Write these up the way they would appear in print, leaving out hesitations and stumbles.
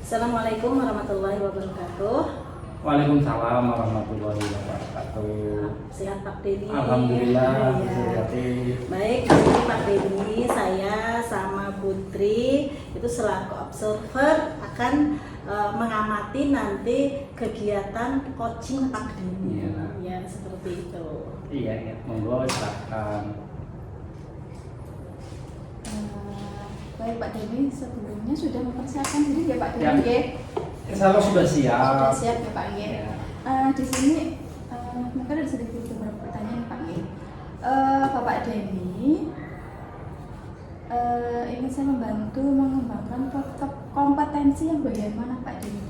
Assalamualaikum warahmatullahi wabarakatuh. Waalaikumsalam warahmatullahi wabarakatuh. Sehat Pak Denny? Alhamdulillah. Ya. Baik, jadi Pak Denny, saya sama Putri itu selaku observer akan mengamati nanti kegiatan coaching Pak Denny. Ya, seperti itu. Iya, monggo silakan. Baik Pak Denny, sebelumnya sudah mempersiapkan diri ya Pak Denny ya? Insya Allah sudah siap. Sudah siap ya Pak ya. Ya. Di sini mungkin ada sedikit beberapa pertanyaan Pak ya. Bapak Denny ingin saya membantu mengembangkan kompetensi yang bagaimana Pak Denny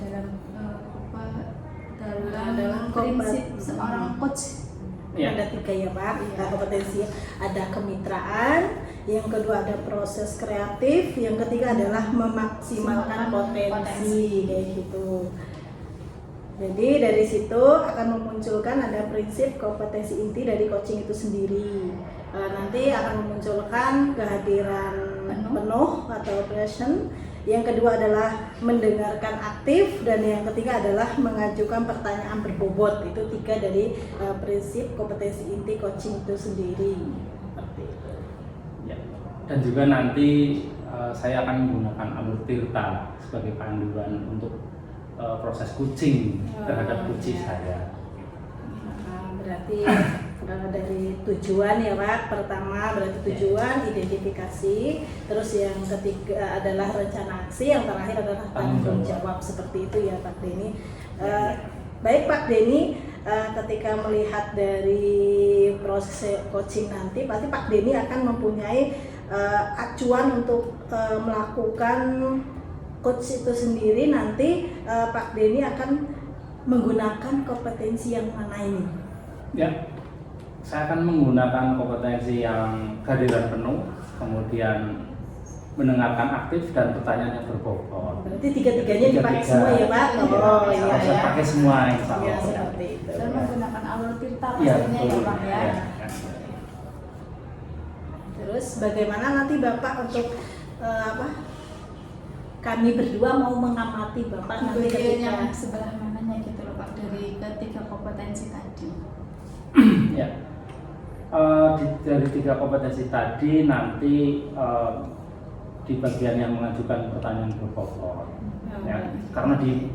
dalam prinsip seorang coach. Ya. Ada 3 ya Pak, kompetensi. Ada kemitraan, yang kedua ada proses kreatif, yang ketiga adalah memaksimalkan potensi kayak gitu. Jadi dari situ akan memunculkan ada prinsip kompetensi inti dari coaching itu sendiri. Nanti akan memunculkan kehadiran penuh atau present. Yang kedua adalah mendengarkan aktif, dan yang ketiga adalah mengajukan pertanyaan berbobot. Itu 3 dari prinsip kompetensi inti coaching itu sendiri. Seperti itu. Ya. Dan juga nanti saya akan menggunakan alur Tirta sebagai panduan untuk proses coaching terhadap coaching saya. Berarti dari tujuan ya Pak, pertama berarti tujuan, identifikasi, terus yang ketiga adalah rencana aksi, yang terakhir adalah tanggung jawab. Seperti itu ya Pak Denny. Baik Pak Denny, ketika melihat dari proses coaching nanti, pasti Pak Denny akan mempunyai acuan untuk melakukan coach itu sendiri. Nanti Pak Denny akan menggunakan kompetensi yang mana ini? Ya, saya akan menggunakan kompetensi yang kehadiran penuh, kemudian mendengarkan aktif, dan pertanyaan yang berbobot. Berarti 3-tiganya dipakai semua ya Pak? Oh iya, saya pakai semua insya Allah. Ya, seperti itu. Dan menggunakan alur Tirta Iya, pastinya ya Pak ya. Terus bagaimana nanti Bapak untuk kami berdua mau mengamati Bapak nanti Bagian yang ketika sebelah mananya gitu loh Pak, dari ketiga kompetensi tadi. Ya, dari 3 kompetensi tadi nanti di bagian yang mengajukan pertanyaan berbobot, ya, karena di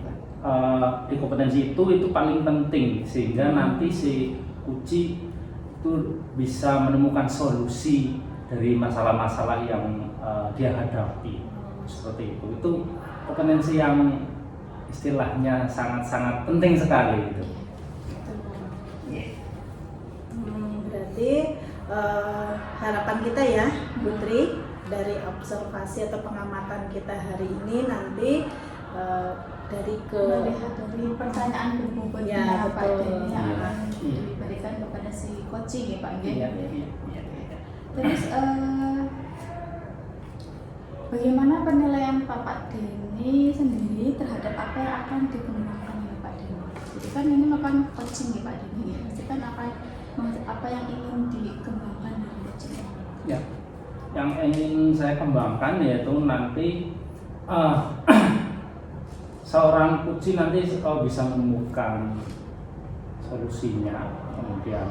kompetensi itu paling penting, sehingga nanti si uji itu bisa menemukan solusi dari masalah-masalah yang dia hadapi. Seperti itu kompetensi yang istilahnya sangat-sangat penting sekali itu. berarti harapan kita ya Putri, dari observasi atau pengamatan kita hari ini nanti melihat dari pertanyaan berbobot ya, Pak betul. Denny yang akan diberikan kepada si coaching ya Pak ya. Terus bagaimana penilaian Pak Denny sendiri terhadap apa yang akan dikembangkan oleh Pak Denny? Jadi kan ini makan coaching ya Pak Denny, pasti kan apa yang ingin dikembangkan dari coaching? Ya, yang ingin saya kembangkan yaitu nanti seorang coach nanti bisa menemukan solusinya, kemudian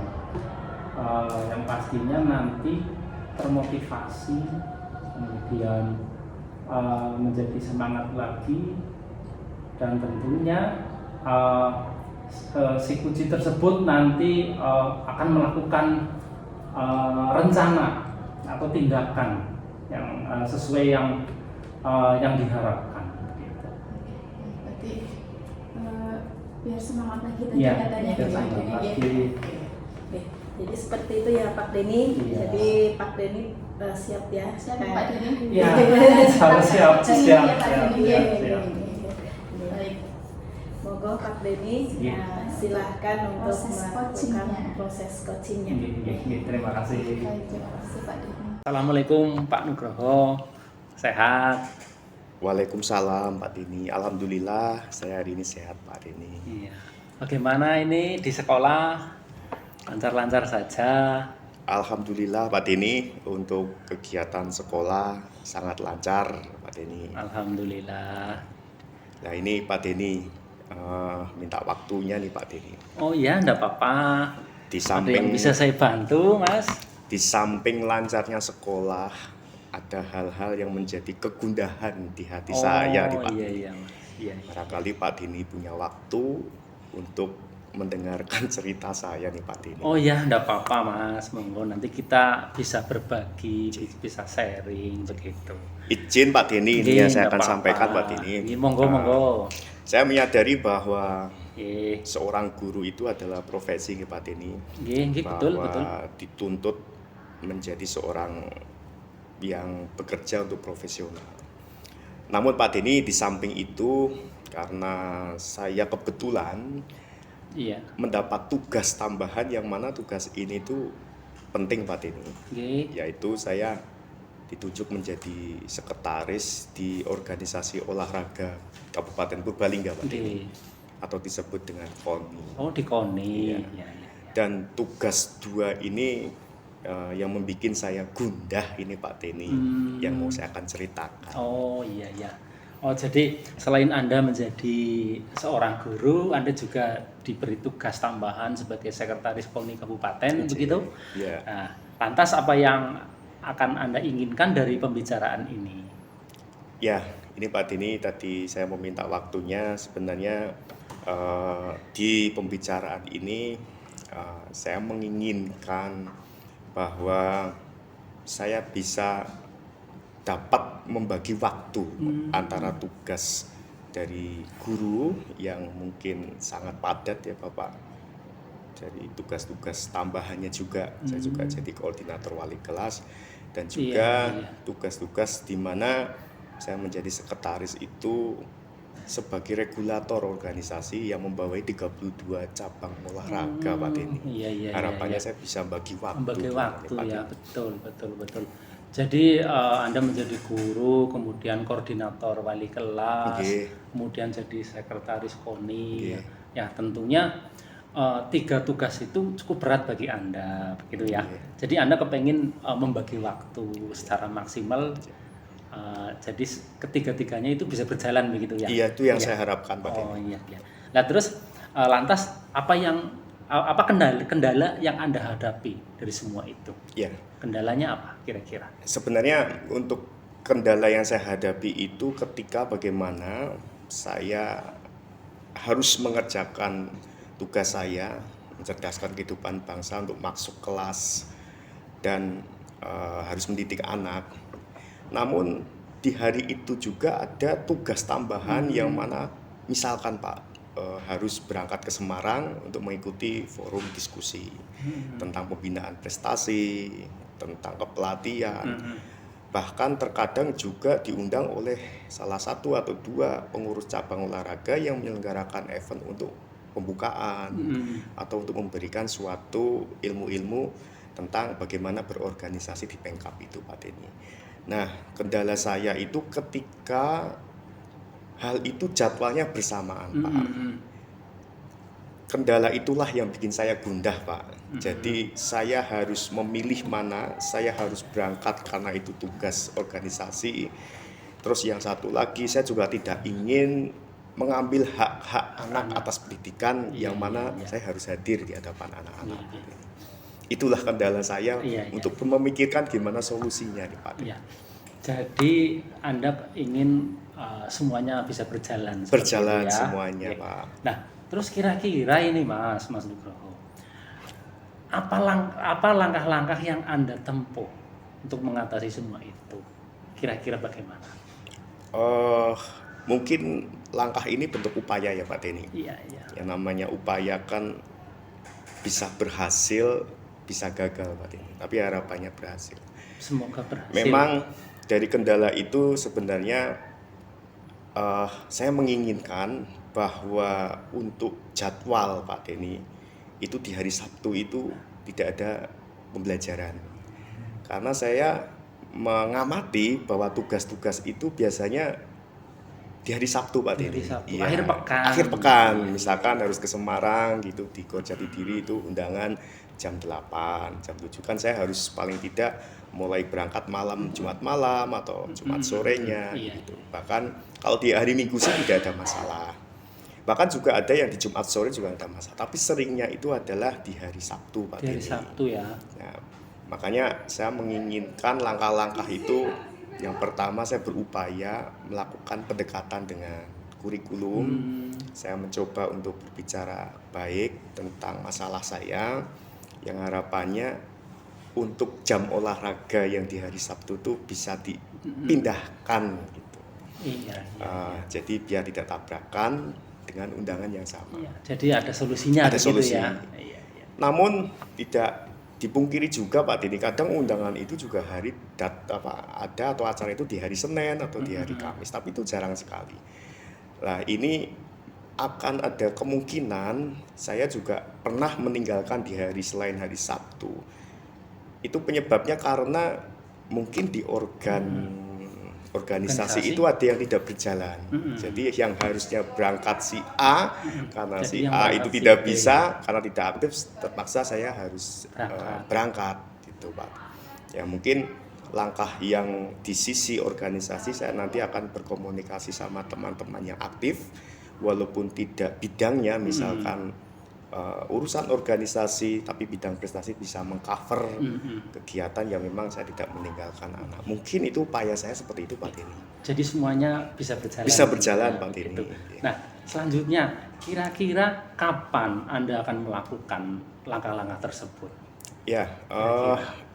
yang pastinya nanti termotivasi, kemudian menjadi semangat lagi, dan tentunya si coach tersebut nanti akan melakukan rencana atau tindakan yang sesuai yang diharapkan. Berarti biar semangat lagi tadi Ya, katanya biar Pak semangat Denny ya. lagi. Oke, jadi seperti itu ya Pak Denny. Iya. Jadi Pak Denny siap ya. Siap ya, Pak Denny? Ya, harus siap. Baik. Moga Pak Denny silahkan untuk Proses melakukan coachingnya. proses coachingnya. Terima kasih. Baik, terima kasih Pak Denny. Assalamualaikum Pak Nugroho, sehat? Waalaikumsalam Pak Denny. Alhamdulillah saya hari ini sehat Pak Denny. Iya. Bagaimana ini di sekolah? Lancar-lancar saja? Alhamdulillah Pak Denny, untuk kegiatan sekolah sangat lancar Pak Denny. Alhamdulillah. Nah ini Pak Denny minta waktunya nih Pak Denny. Oh iya, enggak apa-apa. Di Ada yang samping bisa saya bantu, Mas? di samping lancarnya sekolah, ada hal-hal yang menjadi kegundahan di hati saya nih Pak. Iya, iya, Mas. Iya, iya. Barangkali Pak Denny punya waktu untuk mendengarkan cerita saya nih Pak Denny. Oh ya, enggak apa-apa, Mas. Monggo nanti kita bisa berbagi, bisa sharing begitu. Izin Pak Denny, ini Nggih, yang saya enggak akan apa-apa. sampaikan Pak Denny. Nggih, monggo, monggo. Saya menyadari bahwa Nggih, seorang guru itu adalah profesi nih Pak Denny. nggih, nggih, betul, Bahwa betul. dituntut menjadi seorang yang bekerja untuk profesional. Namun Pak Denny, di samping itu karena saya kebetulan Iya. mendapat tugas tambahan yang mana tugas ini tuh penting Pak Denny, Nggih. yaitu saya ditunjuk menjadi sekretaris di organisasi olahraga Kabupaten Purbalingga Pak Denny, Nggih. atau disebut dengan KONI. Oh, di KONI. Iya. Iya, iya. Dan tugas dua ini yang membuat saya gundah ini Pak Denny, yang mau saya akan ceritakan. Oh, iya, iya. Oh, jadi selain Anda menjadi seorang guru, Anda juga diberi tugas tambahan sebagai sekretaris KONI Kabupaten, begitu? Iya. Nah, lantas apa yang akan Anda inginkan dari pembicaraan ini? Ya, ini Pak Denny, tadi saya meminta waktunya. Sebenarnya di pembicaraan ini saya menginginkan bahwa saya bisa dapat membagi waktu antara tugas dari guru yang mungkin sangat padat ya Bapak, dari tugas-tugas tambahannya juga. Saya juga jadi koordinator wali kelas, dan juga Iya, iya. tugas-tugas di mana saya menjadi sekretaris itu sebagai regulator organisasi yang membawahi 32 cabang olahraga Pak Denny. Iya, iya, Harapannya iya. saya bisa bagi waktu. Membagi dengan waktu Pak ya, Denny. betul, betul, betul. Jadi Anda menjadi guru, kemudian koordinator wali kelas, Nggih. kemudian jadi sekretaris KONI. Nggih. Ya, tentunya 3 tugas itu cukup berat bagi Anda, begitu ya. Nggih. Jadi Anda kepengen membagi waktu secara maksimal. Jadi ketiga-tiganya itu bisa berjalan begitu ya. Iya, itu yang Iya. saya harapkan Pak Oh Denny. iya, iya. Nah terus lantas apa kendala yang Anda hadapi dari semua itu? Ya, Kendalanya apa kira-kira? sebenarnya untuk kendala yang saya hadapi itu ketika bagaimana saya harus mengerjakan tugas saya, mencerdaskan kehidupan bangsa untuk masuk kelas dan harus mendidik anak. Namun di hari itu juga ada tugas tambahan yang mana misalkan Pak harus berangkat ke Semarang untuk mengikuti forum diskusi tentang pembinaan prestasi, tentang kepelatihan. Bahkan terkadang juga diundang oleh salah satu atau 2 pengurus cabang olahraga yang menyelenggarakan event untuk pembukaan atau untuk memberikan suatu ilmu-ilmu tentang bagaimana berorganisasi di Pemkab itu Pak Denny. Nah, kendala saya itu ketika hal itu jadwalnya bersamaan Pak. Kendala itulah yang bikin saya gundah Pak. Jadi saya harus memilih mana saya harus berangkat karena itu tugas organisasi. Terus yang satu lagi, saya juga tidak ingin mengambil hak-hak anak atas pendidikan yang mana saya harus hadir di hadapan anak-anak. Itulah kendala saya untuk memikirkan gimana solusinya nih Pak. Iya. Jadi Anda ingin semuanya bisa berjalan. Berjalan ya? semuanya Oke. Pak. Nah, terus kira-kira ini Mas Nugroho, apa langkah-langkah yang Anda tempuh untuk mengatasi semua itu? Kira-kira bagaimana? Mungkin langkah ini bentuk upaya ya Pak Denny. Iya, iya. Yang namanya upaya kan bisa berhasil, bisa gagal Pak Denny. Tapi harapannya berhasil. Semoga berhasil. Memang dari kendala itu sebenarnya saya menginginkan bahwa untuk jadwal Pak Denny itu di hari Sabtu itu tidak ada pembelajaran. Karena saya mengamati bahwa tugas-tugas itu biasanya di hari Sabtu Pak Denny. Iya. Akhir pekan. Akhir pekan, misalkan harus ke Semarang gitu, di Jatidiri itu undangan jam 8, jam 7 kan saya harus paling tidak mulai berangkat malam Jumat malam atau Jumat sorenya Iya. gitu. Bahkan kalau di hari Minggu sih tidak ada masalah. Bahkan juga ada yang di Jumat sore juga ada masalah. Tapi seringnya itu adalah di hari Sabtu, Pak Dari Denny. Sabtu ya. Nah, makanya saya menginginkan langkah-langkah itu. Yang pertama saya berupaya melakukan pendekatan dengan kurikulum. Saya mencoba untuk berbicara baik tentang masalah saya, yang harapannya untuk jam olahraga yang di hari Sabtu itu bisa dipindahkan gitu. Iya. Jadi biar tidak tabrakan dengan undangan yang sama. Iya. Jadi ada solusinya Ada begitu solusi. ya. Iya. Namun tidak dipungkiri juga Pak Denny, kadang undangan itu juga ada atau acara itu di hari Senin atau di hari Kamis, tapi itu jarang sekali. Nah, ini akan ada kemungkinan saya juga pernah meninggalkan di hari selain hari Sabtu. Itu penyebabnya karena mungkin di organisasi itu ada yang tidak berjalan. Jadi yang harusnya berangkat si A karena Jadi si yang A berangkat itu si tidak B. bisa karena tidak aktif, terpaksa saya harus berangkat gitu Pak. Ya mungkin langkah yang di sisi organisasi saya nanti akan berkomunikasi sama teman-teman yang aktif walaupun tidak bidangnya, misalkan urusan organisasi tapi bidang prestasi bisa mengcover kegiatan yang memang saya tidak meninggalkan anak. Mungkin itu upaya saya seperti itu Pak Denny. Jadi semuanya bisa berjalan. Bisa berjalan Pak Denny. Gitu. Nah, selanjutnya kira-kira kapan Anda akan melakukan langkah-langkah tersebut? Ya,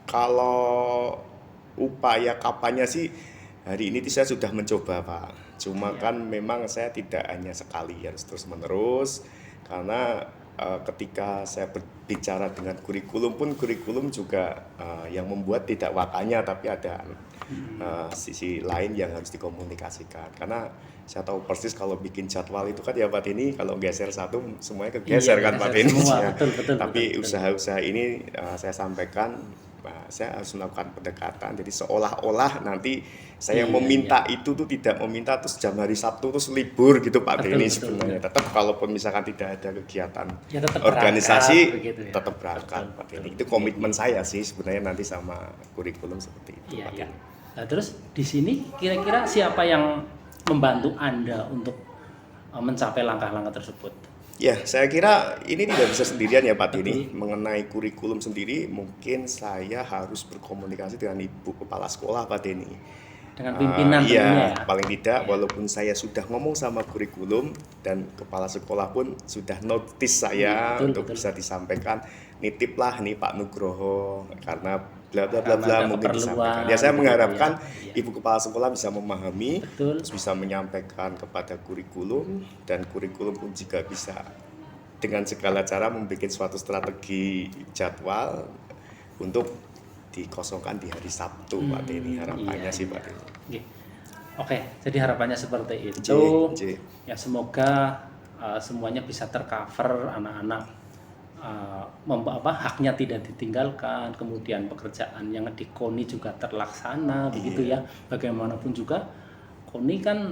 kalau upaya kapannya sih hari ini saya sudah mencoba Pak. Cuma kan memang saya tidak hanya sekali, harus terus-menerus karena ketika saya berbicara dengan kurikulum pun kurikulum juga yang membuat tidak wakanya, tapi ada sisi lain yang harus dikomunikasikan. Karena saya tahu persis kalau bikin jadwal itu kan ya Pak Denny, kalau geser satu semuanya kegeser kan Pak Denny. Semua, Ya. betul, Tapi betul. usaha-usaha ini saya sampaikan, saya harus melakukan pendekatan. Jadi seolah-olah nanti saya meminta itu tuh tidak meminta terus jam hari Sabtu terus libur gitu Pak Denny sebenarnya. Tetap kalaupun misalkan tidak ada kegiatan Ya, tetap organisasi berangkat, begitu ya. tetap berangkat Pak Denny. Itu komitmen saya sih sebenarnya nanti sama kurikulum seperti itu Iya, Pak iya. Denny. Nah, terus di sini kira-kira siapa yang membantu Anda untuk mencapai langkah-langkah tersebut? Ya, saya kira ini tidak bisa sendirian ya Pak Denny. Mengenai kurikulum sendiri mungkin saya harus berkomunikasi dengan Ibu Kepala Sekolah Pak Denny. Dengan pimpinan tentunya ya. Paling tidak walaupun saya sudah ngomong sama kurikulum dan kepala sekolah pun sudah notice saya untuk bisa disampaikan, nitiplah nih Pak Nugroho karena bla bla bla bla mungkin disampaikan. Ya saya mengharapkan Ibu Kepala Sekolah bisa memahami, terus bisa menyampaikan kepada kurikulum dan kurikulum pun juga bisa dengan segala cara membuat suatu strategi jadwal untuk dikosongkan di hari Sabtu Pak Denny, harapannya sih Pak Denny. Oke, jadi harapannya seperti itu. J. Ya semoga semuanya bisa tercover, anak-anak haknya tidak ditinggalkan, kemudian pekerjaan yang di KONI juga terlaksana, begitu ya. Bagaimanapun juga KONI kan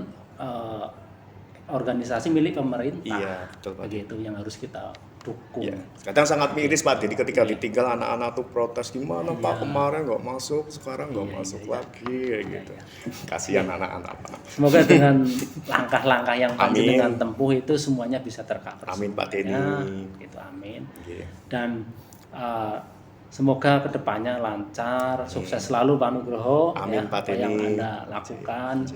organisasi milik pemerintah, Iya, betul Pak. begitu yang harus kita dukung. Ya, kadang sangat miris Pak Denny ketika ditinggal anak-anak tuh protes, gimana Pak kemarin nggak masuk, sekarang nggak masuk lagi kayak gitu. Kasihan anak-anak Pak. Semoga dengan langkah-langkah yang panjenengan tempuh itu semuanya bisa tercover. Amin Pak Denny. Gitu, amin. Yeah. Dan semoga kedepannya lancar, sukses selalu Pak Nugroho. Amin, Pak apa yang Denny. Anda lakukan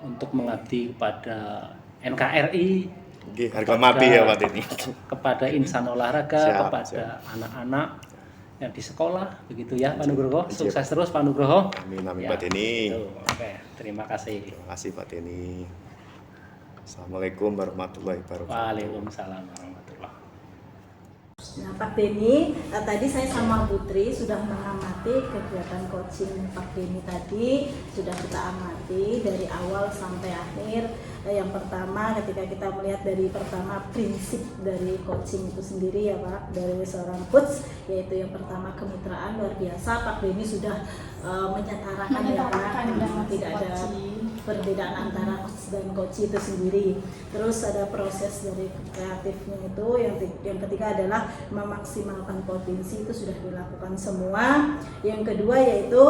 untuk mengabdi kepada NKRI. Harga mati ya Pak Denny. Kepada insan olahraga, Siap, kepada anak-anak yang di sekolah, begitu ya Pak Nugroho. Sukses terus Pak Nugroho. Amin amin Ya, Pak Denny. Oke, terima kasih. Terima kasih Pak Denny. Assalamualaikum warahmatullahi wabarakatuh. Waalaikumsalam warahmatullahi. Nah Pak Denny, tadi saya sama Putri sudah mengamati kegiatan coaching Pak Denny tadi, sudah kita amati dari awal sampai akhir. Yang pertama ketika kita melihat dari pertama prinsip dari coaching itu sendiri ya Pak, dari seorang coach, yaitu yang pertama kemitraan luar biasa. Pak Denny sudah menyetarakan ya Pak, tidak ada perbedaan antara coach dan coach itu sendiri. Terus ada proses dari kreatifnya itu, yang ketiga adalah memaksimalkan potensi, itu sudah dilakukan semua. Yang kedua yaitu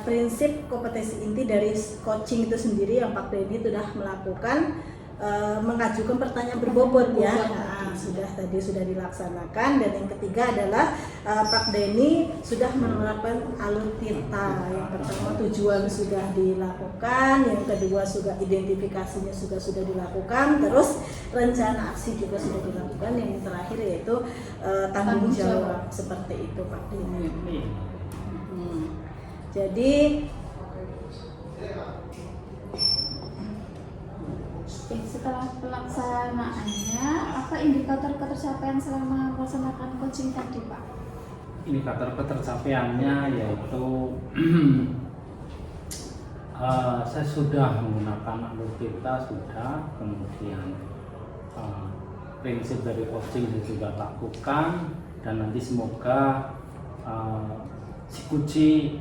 prinsip kompetensi inti dari coaching itu sendiri yang Pak Denny sudah melakukan, mengajukan pertanyaan berbobot ya. Nah, sudah dilaksanakan. Dan yang ketiga adalah Pak Denny sudah menerapkan alur tirta. Yang pertama tujuan sudah dilakukan, yang kedua juga identifikasinya sudah dilakukan, terus rencana aksi juga sudah dilakukan, yang terakhir yaitu tanggung jawab. Seperti itu Pak Denny. Jadi setelah pelaksanaannya, apa indikator ketercapaian selama melaksanakan coaching tadi, Pak? Indikator ketercapaiannya yaitu saya sudah menggunakan alur tirta, sudah, kemudian prinsip dari coaching saya sudah lakukan, dan nanti semoga si Kuci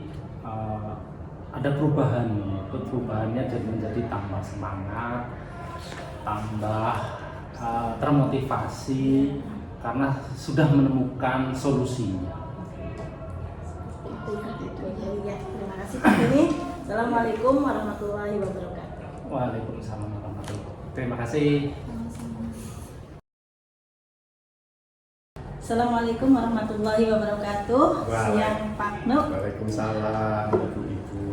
ada perubahan, perubahannya jadi menjadi tambah semangat, tambah termotivasi karena sudah menemukan solusinya. Ya, terima kasih Pak Denny. Assalamualaikum warahmatullahi wabarakatuh. Waalaikumsalam warahmatullahi wabarakatuh. Terima kasih. Assalamualaikum warahmatullahi wabarakatuh. Siang Pak Nuk. Waalaikumsalam Ibu-ibu.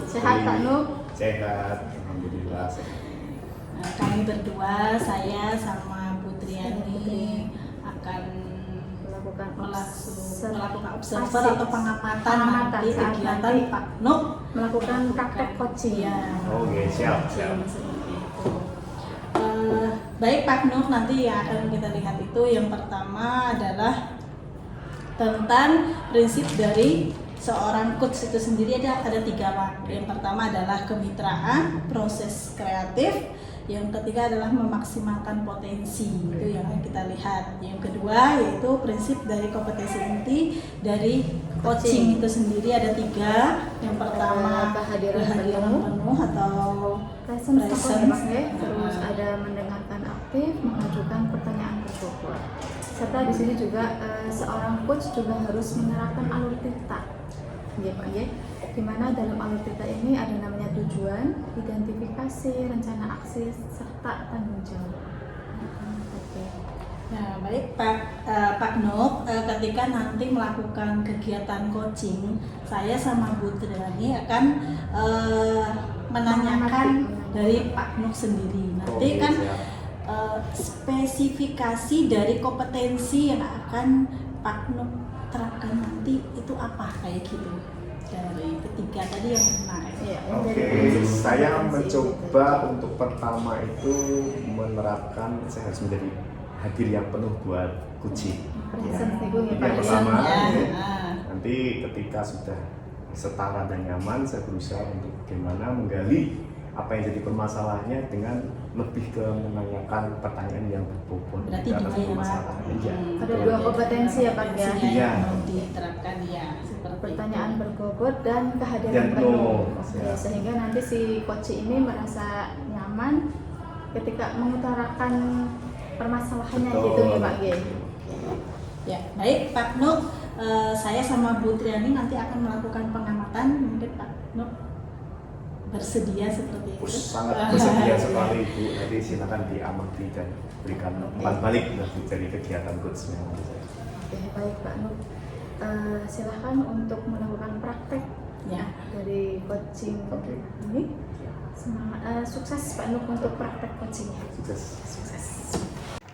Sehat Pak Nuk? Sehat, alhamdulillah sehat. Kami berdua, saya sama Putriani akan melakukan observer atau pengamatan nanti kegiatan Pak Nuk Melakukan praktek coaching. ya. Oke, siap. Seperti itu. Baik Pak Nur, nanti yang akan kita lihat itu yang pertama adalah tentang prinsip dari seorang coach itu sendiri. Ada 3 Pak. Yang pertama adalah kemitraan, proses kreatif. Yang ketiga adalah memaksimalkan potensi, itu yang kita lihat. Yang kedua yaitu prinsip dari kompetensi inti dari coaching itu sendiri, ada 3. Yang pertama kehadiran penuh atau Presence. Terus ada mendengarkan aktif, mengajukan pertanyaan berbobot. Serta di sini juga seorang coach juga harus menerapkan alur tirta. Ya, Pak, ya. Di mana dalam alur tirta ini ada namanya tujuan, identifikasi, rencana aksi, serta tanggung jawab. Oke. Nah, baik Pak Nuk, ketika nanti melakukan kegiatan coaching, saya sama Bu Triani akan menanyakan dari Pak Nuk sendiri. Nanti kan spesifikasi dari kompetensi yang akan Pak Nuk terapkan nanti itu apa, kayak gitu. Dari ketiga tadi yang menarik. Oke, saya mencoba untuk pertama itu menerapkan saya harus menjadi hadir yang penuh buat kucing. Yang pertama, nanti ketika sudah setara dan nyaman, saya berusaha untuk bagaimana menggali apa yang jadi permasalahannya dengan lebih ke menanyakan pertanyaan yang berbobot Berarti atas 2 ya, permasalahannya. Ya. Ada 2 kompetensi ya Pak ya. Iya. Yang diterapkan ya, seperti Pertanyaan berbobot dan kehadiran Dan penuh. penuh. Oke, sehingga nanti si coach ini merasa nyaman ketika mengutarakan permasalahannya. Betul. Gitu ya Pak G. Ya, baik Pak Nuk, saya sama Bu Triani nanti akan melakukan pengamatan. Mungkin Pak Nuk bersedia seperti itu. Sangat bersedia sekali Bu. Nanti silakan diamati dan berikan umpan balik dari kegiatan coachnya. Oke, baik Pak Nuk. Silahkan untuk melakukan praktek Ya. dari coaching ini. Semangat, sukses Pak Nuk untuk praktek coachingnya. Sukses.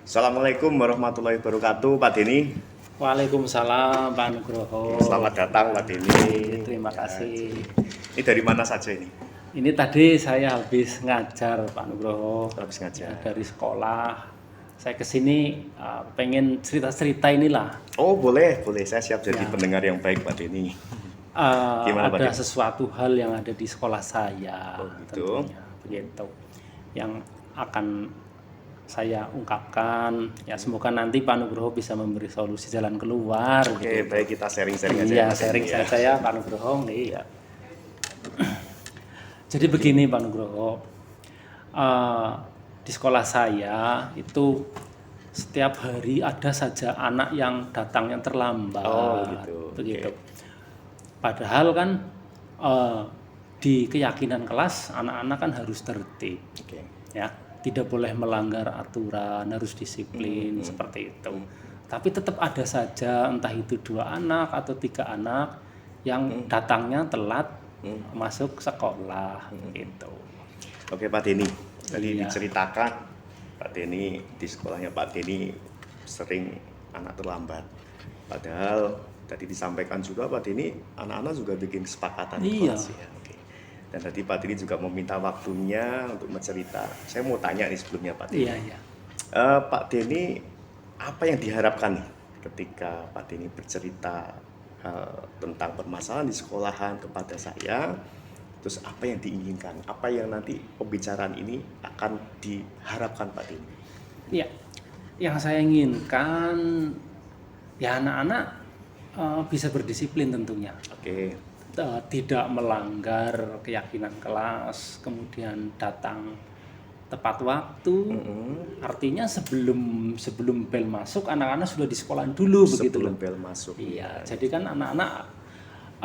Assalamualaikum warahmatullahi wabarakatuh, Pak Denny. Waalaikumsalam Pak Nugroho. Selamat datang Pak Denny. Terima kasih. Ini dari mana saja ini? Ini tadi saya habis ngajar Pak Nugroho. Habis ngajar. Dari sekolah. Saya kesini pengen cerita-cerita inilah. Oh boleh. Saya siap jadi pendengar yang baik Pak Denny. Gimana, Pak Ada Denny? sesuatu hal yang ada di sekolah saya, Oh, gitu. tentunya, begitu, yang akan saya ungkapkan. Ya semoga nanti Pak Nugroho bisa memberi solusi jalan keluar. Oke, baik kita sharing-sharing aja. Iya, Pak Denny, sharing ya. saya Pak Nugroho. Iya. Jadi begini Pak Nugroho, di sekolah saya itu setiap hari ada saja anak yang datangnya terlambat. Oh, gitu. Begitu. Oke. Padahal kan di keyakinan kelas anak-anak kan harus tertib, Oke. ya, tidak boleh melanggar aturan, harus disiplin seperti itu. Tapi tetap ada saja entah itu 2 anak atau 3 anak yang datangnya telat masuk sekolah gitu. Oke Pak Denny, tadi Iya. diceritakan Pak Denny di sekolahnya Pak Denny sering anak terlambat. Padahal tadi disampaikan juga Pak Denny anak-anak juga bikin kesepakatan di Iya. kelas ya. Oke. Dan tadi Pak Denny juga meminta waktunya untuk mencerita. Saya mau tanya nih sebelumnya Pak Denny. Iya, iya. Pak Denny, apa yang diharapkan nih ketika Pak Denny bercerita tentang permasalahan di sekolahan kepada saya? Terus apa yang diinginkan? Apa yang nanti pembicaraan ini akan diharapkan Pak Denny? Ya, yang saya inginkan ya anak-anak bisa berdisiplin tentunya. Oke. Tidak melanggar keyakinan kelas, kemudian datang tepat waktu. Artinya sebelum bel masuk anak-anak sudah di sekolah dulu begitu Sebelum loh. bel masuk. Iya, jadi kan anak-anak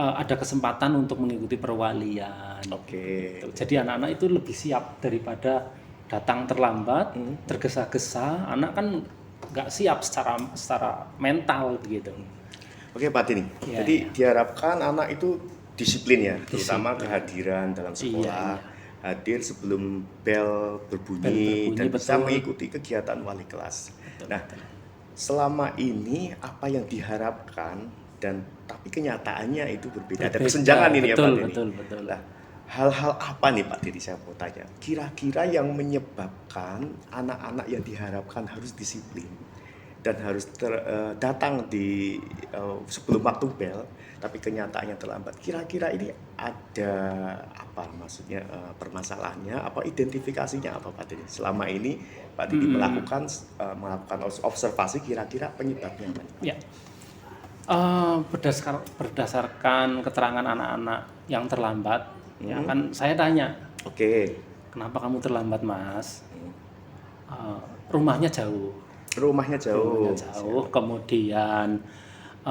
ada kesempatan untuk mengikuti perwalian. Oke. Gitu. Jadi anak-anak itu lebih siap daripada datang terlambat, tergesa-gesa. Anak kan nggak siap secara mental begitu. Oke Pak Denny. Iya, Jadi iya. diharapkan anak itu disiplin ya, terutama Disiplin. kehadiran dalam sekolah. Iya, Hadir sebelum bel berbunyi, Bel berbunyi, dan bisa betul. mengikuti kegiatan wali kelas. Betul, Nah, betul. selama ini apa yang diharapkan dan tapi kenyataannya itu berbeda. Ada Berbeda, kesenjangan ini ya betul, Pak Denny. betul. Nah, hal-hal apa nih Pak Denny saya mau tanya? Kira-kira yang menyebabkan anak-anak yang diharapkan harus disiplin dan harus datang di sebelum waktu bel, tapi kenyataannya terlambat. Kira-kira ini ada apa maksudnya permasalahannya? Apa identifikasinya apa Pak Denny? Selama ini Pak Denny melakukan observasi kira-kira penyebabnya apa? Ya. Berdasarkan keterangan anak-anak yang terlambat, ya kan saya tanya, Oke. kenapa kamu terlambat Mas? Rumahnya jauh. Rumahnya jauh. Kemudian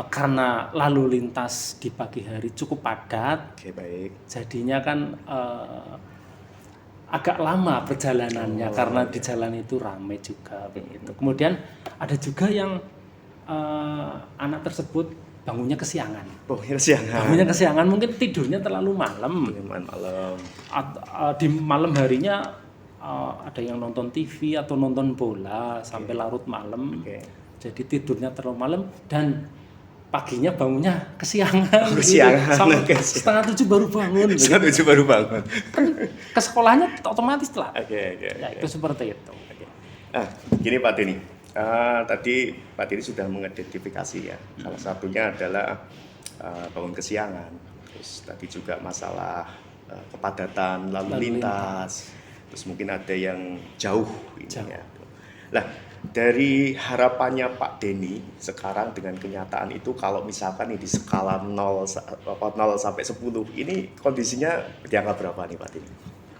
karena lalu lintas di pagi hari cukup padat, Oke, baik. jadinya kan agak lama perjalanannya karena di jalan itu ramai juga begitu. Kemudian ada juga yang anak tersebut bangunnya kesiangan. Bangunnya kesiangan mungkin tidurnya terlalu malam. Malam. Di malam harinya ada yang nonton TV atau nonton bola sampai larut malam. Oke. Jadi tidurnya terlalu malam dan paginya bangunnya kesiangan. Kesiangan, Sampai oke, setengah 7 baru bangun. gitu. Setengah 7 baru bangun. Kan ke sekolahnya otomatis telat. Oke. Ya itu seperti itu. Gini Pak Denny. Tadi Pak Denny sudah mengidentifikasi ya. Salah satunya adalah bangun kesiangan. Terus tadi juga masalah kepadatan lalu lintas. Terus mungkin ada yang jauh ini ya. Nah, dari harapannya Pak Denny sekarang dengan kenyataan itu kalau misalkan di skala 0 sampai 10 ini kondisinya di angka berapa nih Pak Denny?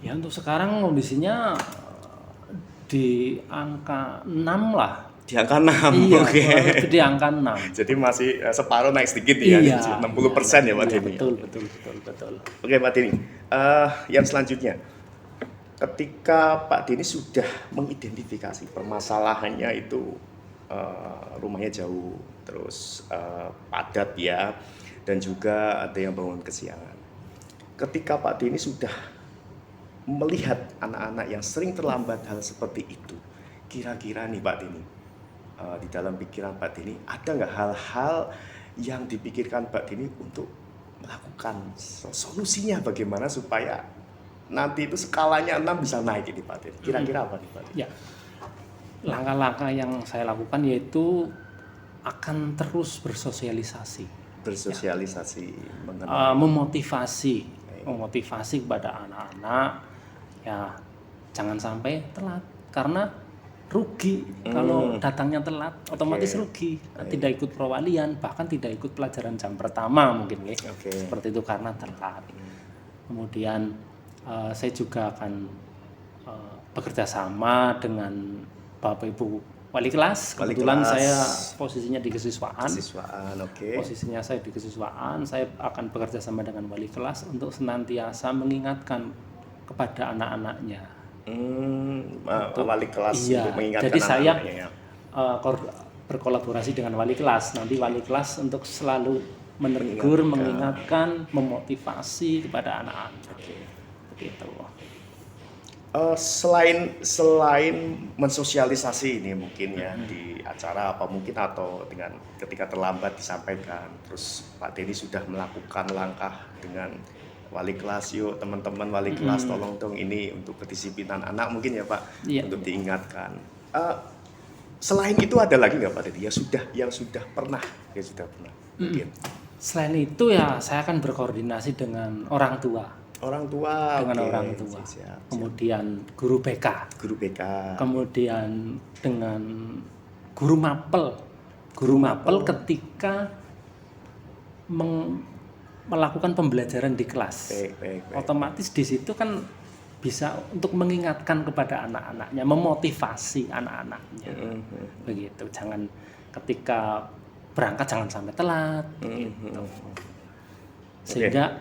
Ya untuk sekarang kondisinya di angka 6 lah. Di angka 6. Iya, Oke. di angka 6. Jadi masih separuh naik sedikit ya, 60% ya Pak iya, Denny. Betul. Oke Pak Denny, yang selanjutnya, ketika Pak Denny sudah mengidentifikasi permasalahannya itu rumahnya jauh, terus padat ya, dan juga ada yang bangun kesiangan. Ketika Pak Denny sudah melihat anak-anak yang sering terlambat hal seperti itu, kira-kira nih Pak Denny, di dalam pikiran Pak Denny ada nggak hal-hal yang dipikirkan Pak Denny untuk melakukan solusinya bagaimana supaya nanti itu skalanya 6 bisa naik ini Pak Denny? Kira-kira apa nih Pak Denny? Ya, langkah-langkah yang saya lakukan yaitu akan terus bersosialisasi, Bersosialisasi mengenai memotivasi kepada anak-anak ya jangan sampai telat karena rugi kalau datangnya telat, otomatis rugi, tidak ikut perwalian, bahkan tidak ikut pelajaran jam pertama mungkin ya. Seperti itu karena telat. Kemudian saya juga akan bekerja sama dengan Bapak Ibu wali kelas. Wali Kebetulan kelas. saya posisinya di kesiswaan. Siswaan, oke. Posisinya saya di kesiswaan, saya akan bekerja sama dengan wali kelas untuk senantiasa mengingatkan kepada anak-anaknya. Wali kelas Iya, untuk mengingatkan jadi saya anak-anaknya ya. berkolaborasi dengan wali kelas. Nanti wali kelas untuk selalu menegur, mengingatkan, memotivasi kepada anak-anak. Begitu. Selain mensosialisasi ini mungkin ya di acara apa mungkin atau dengan ketika terlambat disampaikan, terus Pak Denny sudah melakukan langkah dengan wali kelas, yuk teman-teman wali kelas tolong dong ini untuk kedisiplinan anak mungkin ya Pak, Iya. untuk diingatkan. Selain itu ada lagi nggak Pak Denny yang sudah pernah mungkin Selain itu ya saya akan berkoordinasi dengan orang tua. orang tua, Dengan oke. orang tua. Siap. Kemudian guru BK. Guru BK. Kemudian dengan guru mapel. Guru mapel ketika melakukan pembelajaran di kelas. Baik. Otomatis di situ kan bisa untuk mengingatkan kepada anak-anaknya, memotivasi anak-anaknya. Begitu. Jangan ketika berangkat jangan sampai telat begitu. Sehingga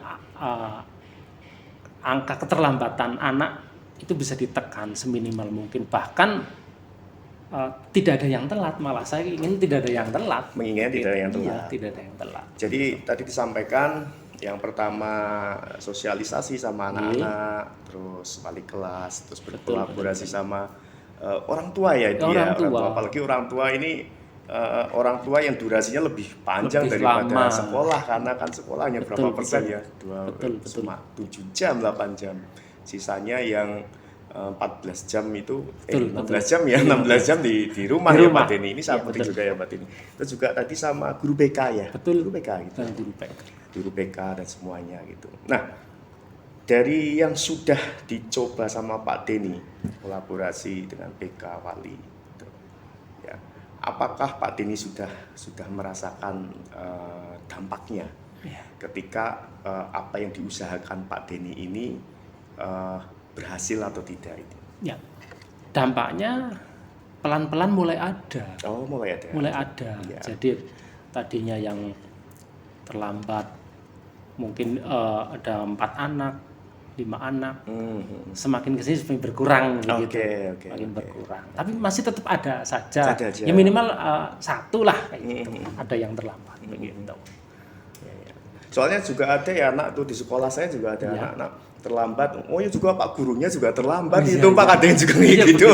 angka keterlambatan anak itu bisa ditekan seminimal mungkin, bahkan tidak ada yang telat, malah saya ingin tidak ada yang telat. Mengingat tidak ada yang telat. Iya, tidak ada yang telat. Jadi tadi disampaikan yang pertama sosialisasi sama anak-anak, terus wali kelas, terus berkolaborasi sama orang tua ya, Orang tua. Apalagi orang tua ini orang tua yang durasinya lebih panjang Lebih daripada lama. sekolah, karena kan sekolahnya berapa persen ya, Betul. cuma 7 jam, 8 jam, sisanya yang 14 jam itu, 16 jam ya, 16 jam di rumah Di ya rumah. Pak Denny. Ini sangat Iya, penting betul. juga ya Pak Denny. Terus juga tadi sama guru BK ya, Betul. guru BK gitu, Dan guru BK. guru BK dan semuanya gitu. Nah, dari yang sudah dicoba sama Pak Denny, kolaborasi dengan BK wali, gitu, ya, apakah Pak Denny sudah merasakan dampaknya Iya. ketika apa yang diusahakan Pak Denny ini berhasil atau tidak itu? Ya, dampaknya pelan-pelan mulai ada. Oh, mulai ada. Mulai ada. Ya. Jadi tadinya yang terlambat mungkin ada 4 anak, 5 anak, semakin kesini semakin berkurang begitu. Oke. Makin berkurang. Tapi masih tetap ada saja. Ada aja. Ya minimal 1 lah kayak gitu. Ada yang terlambat begitu. Soalnya juga ada ya anak tuh di sekolah saya juga ada Iya. anak-anak terlambat. Oh ya juga Pak gurunya juga terlambat. Iya, Itu Pak iya. ada yang juga kayak Iya, gitu. betul.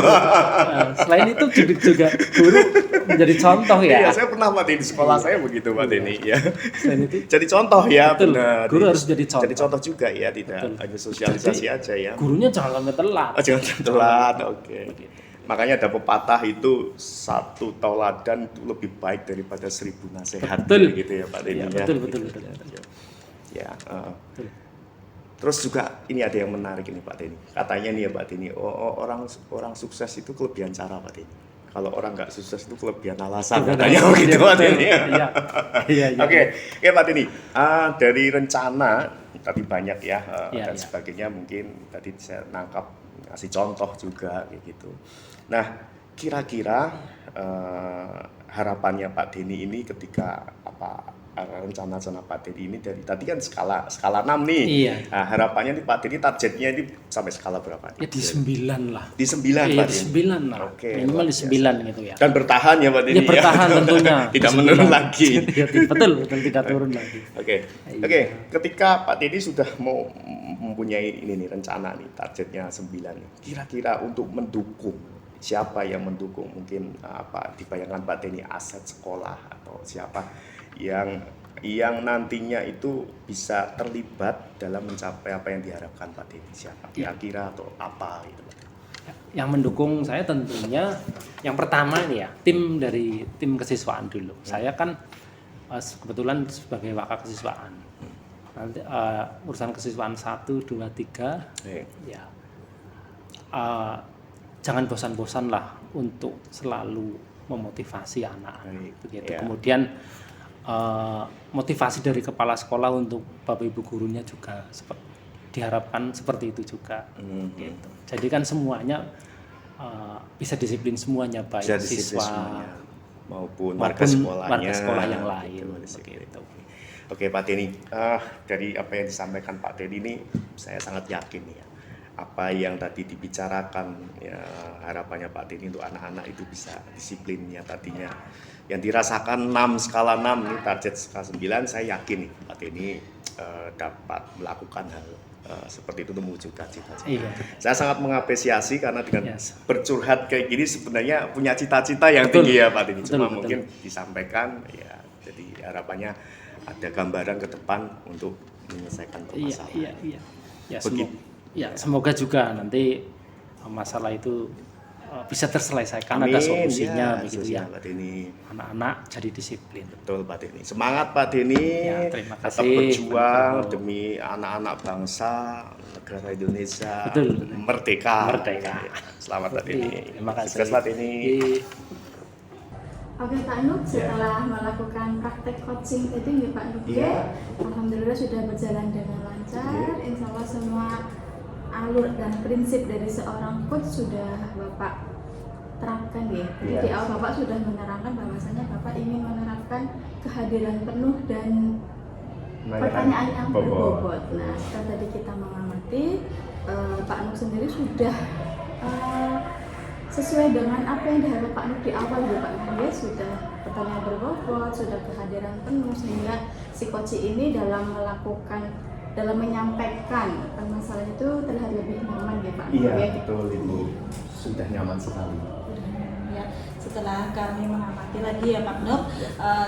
Selain itu juga guru menjadi contoh ya. Iya, saya pernah Pak di sekolah saya begitu Pak Denny ya. Selain itu Jadi contoh ya, Betul. benar. Guru harus jadi contoh. Jadi contoh juga ya, tidak Betul. hanya sosialisasi Jadi, aja ya. gurunya jangan sampai telat. Oh, jangan telat, oke. Makanya ada pepatah itu 1 tauladan itu lebih baik daripada 1000 nasihat. Betul. Gitu ya Pak Denny. Iya, ya. betul. Ya, terus juga ini ada yang menarik ini Pak Denny. Katanya nih ya Pak Denny, orang sukses itu kelebihan cara Pak Denny. Kalau orang nggak sukses itu kelebihan alasan. Katanya begitu Pak Denny. Iya. Oke, Pak Denny. Dari rencana tadi banyak ya, Iya, dan iya. sebagainya, mungkin tadi saya nangkap kasih contoh juga kayak gitu. Nah, kira-kira harapannya Pak Denny ini ketika rencana Pak Denny ini dari tadi kan skala 6 nih. Iya. Nah, harapannya nih Pak Denny targetnya ini sampai skala berapa? Ya di 9 lah. Di 9 Iya, Pak di Denny. 9 lah. Oke, Minimal luar di biasa. 9 gitu ya. Dan bertahan ya Pak Denny. Ya bertahan tentunya. Tidak Di menurun 9. lagi. Ya, betul, tidak turun lagi. Oke, ketika Pak Denny sudah mau mempunyai ini nih rencana nih targetnya 9 nih, kira-kira untuk mendukung siapa yang mendukung, mungkin dibayangkan Pak Denny aset sekolah atau siapa yang nantinya itu bisa terlibat dalam mencapai apa yang diharapkan Pak Denny, siapa kira-kira atau apa gitu Pak? Yang mendukung saya tentunya yang pertama ini ya tim kesiswaan dulu. Saya kan kebetulan sebagai wakil kesiswaan. Nanti urusan kesiswaan 1, 2, 3 ya jangan bosan-bosan lah untuk selalu memotivasi anak-anak begitu. Ya. Kemudian motivasi dari kepala sekolah untuk Bapak Ibu gurunya juga seperti diharapkan seperti itu juga. Gitu. Jadi kan semuanya bisa disiplin semuanya, baik Bisa disiplin siswa semuanya, maupun maupun warga sekolah yang lain. Gitu, disiplin. Begitu. Oke Pak Denny, dari apa yang disampaikan Pak Denny ini saya sangat yakin ya, apa yang tadi dibicarakan ya, harapannya Pak Denny untuk anak-anak itu bisa disiplin ya tadinya. Yang dirasakan 6 skala 6 ini target skala 9, saya yakin nih Pak Denny dapat melakukan hal seperti itu untuk mewujudkan cita-cita. Iya. Saya sangat mengapresiasi karena dengan Yes. bercurhat kayak gini sebenarnya punya cita-cita yang Betul. tinggi ya Pak Denny. Cuma Betul. mungkin disampaikan ya, jadi harapannya ada gambaran ke depan untuk menyelesaikan permasalahan. Iya. Ya, Begitu. semoga juga nanti masalah itu bisa terselesaikan, ada solusinya begitu ya. Pak Denny. Anak-anak jadi disiplin. Betul Pak Denny. Semangat Pak Denny. Ya, terima Tetap kasih. berjuang Betul. demi anak-anak bangsa negara Indonesia Betul. merdeka. Merdeka. Selamat Pak Denny. Terima kasih. Sukses Pak Denny. Oke Pak Nuk, setelah melakukan praktek coaching tadi ya Pak Nuk, Iya. alhamdulillah sudah berjalan dengan lancar. Insya Allah semua alur dan prinsip dari seorang coach sudah Bapak terapkan ya. Jadi Iya. di awal Bapak sudah menerangkan bahwasanya Bapak ingin menerapkan kehadiran penuh dan pertanyaan yang berbobot. Nah, setelah tadi kita mengamati, Pak Nuk sendiri sudah sesuai dengan apa yang diharapkan Pak Nuk di awal ya Pak Nuk ya, sudah pertanyaan berbobot, sudah kehadiran penuh, sehingga si coach ini dalam menyampaikan permasalahan itu terlihat lebih nyaman ya Pak Nuk Iya ya. betul Ibu. Sudah nyaman sekali. Ya, setelah kami mengamati lagi ya Pak Nuk,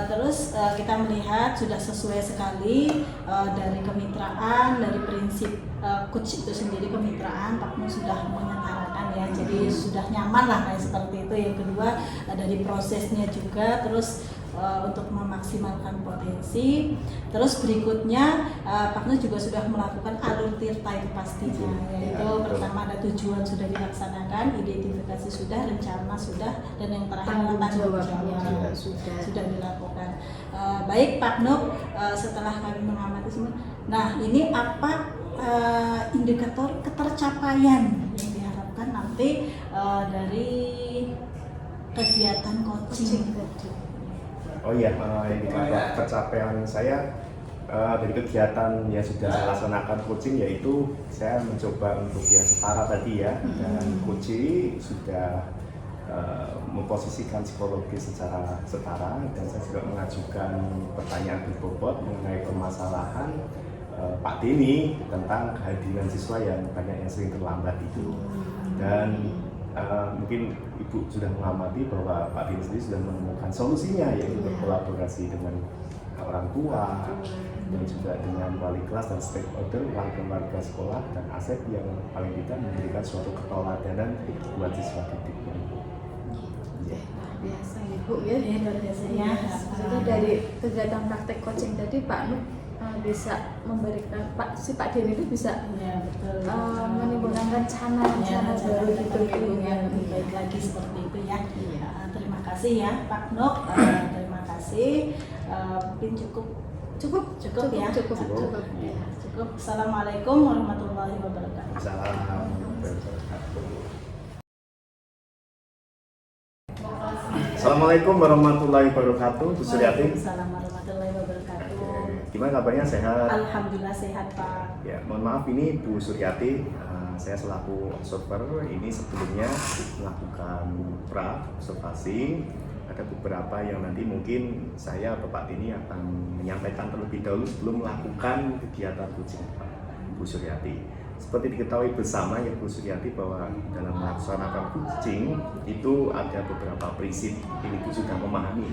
terus kita melihat sudah sesuai sekali dari kemitraan, dari prinsip coach itu sendiri kemitraan, Pak Nuk sudah menyetarakan ya, jadi sudah nyaman lah kayak seperti itu. Yang kedua dari prosesnya juga, terus untuk memaksimalkan potensi. Terus berikutnya Pak Nuk juga sudah melakukan alur tirta itu pastinya, yaitu betul. pertama ada tujuan sudah dilaksanakan, identifikasi sudah, rencana sudah, dan yang terakhir adalah Tanggung tanggung jawab jawab sudah dilakukan. Baik Pak Nuk, setelah kami mengamati semua, nah ini apa indikator ketercapaian yang diharapkan nanti dari kegiatan coaching? Oh iya, indikator pencapaian saya dari kegiatan yang sudah saya laksanakan coaching, yaitu saya mencoba untuk yang setara tadi ya, dan coaching sudah memposisikan psikologi secara setara, dan saya juga mengajukan pertanyaan berbobot mengenai permasalahan Pak Denny tentang kehadiran siswa yang banyak yang sering terlambat itu. Dan mungkin Ibu sudah mengamati bahwa Pak Denny sendiri sudah menemukan solusinya, yaitu berkolaborasi dengan orang tua dan juga dengan wali kelas dan stakeholder, warga sekolah dan aset yang paling tidak memberikan suatu keteladanan buat siswa didik. Luar biasa ya Bu ya. Ya, luar biasa ya. Jadi dari kegiatan praktek coaching tadi Pak Nuk bisa memberikan si Pak Denny itu bisa Ya, betul. menimbulkan rencana baru gitu Ibu ya. yang lebih baik lagi seperti itu ya. Iya. Terima kasih ya Pak Nuk. Terima kasih. Mungkin cukup ya. Cukup. Ya, cukup. Assalamualaikum warahmatullahi wabarakatuh. Assalamualaikum warahmatullahi wabarakatuh, Bu Suryati. Waalaikumsalam warahmatullahi wabarakatuh. Gimana kabarnya, sehat? Alhamdulillah sehat Pak. Ya, mohon maaf ini Bu Suryati, saya selaku observer ini sebelumnya melakukan observasi. Ada beberapa yang nanti mungkin saya atau Pak Denny akan menyampaikan terlebih dahulu sebelum melakukan kegiatan coaching Bu Suryati. Seperti diketahui bersama ya Bu Suryati, bahwa dalam melaksanakan coaching itu ada beberapa prinsip. Ini Bu sudah memahami.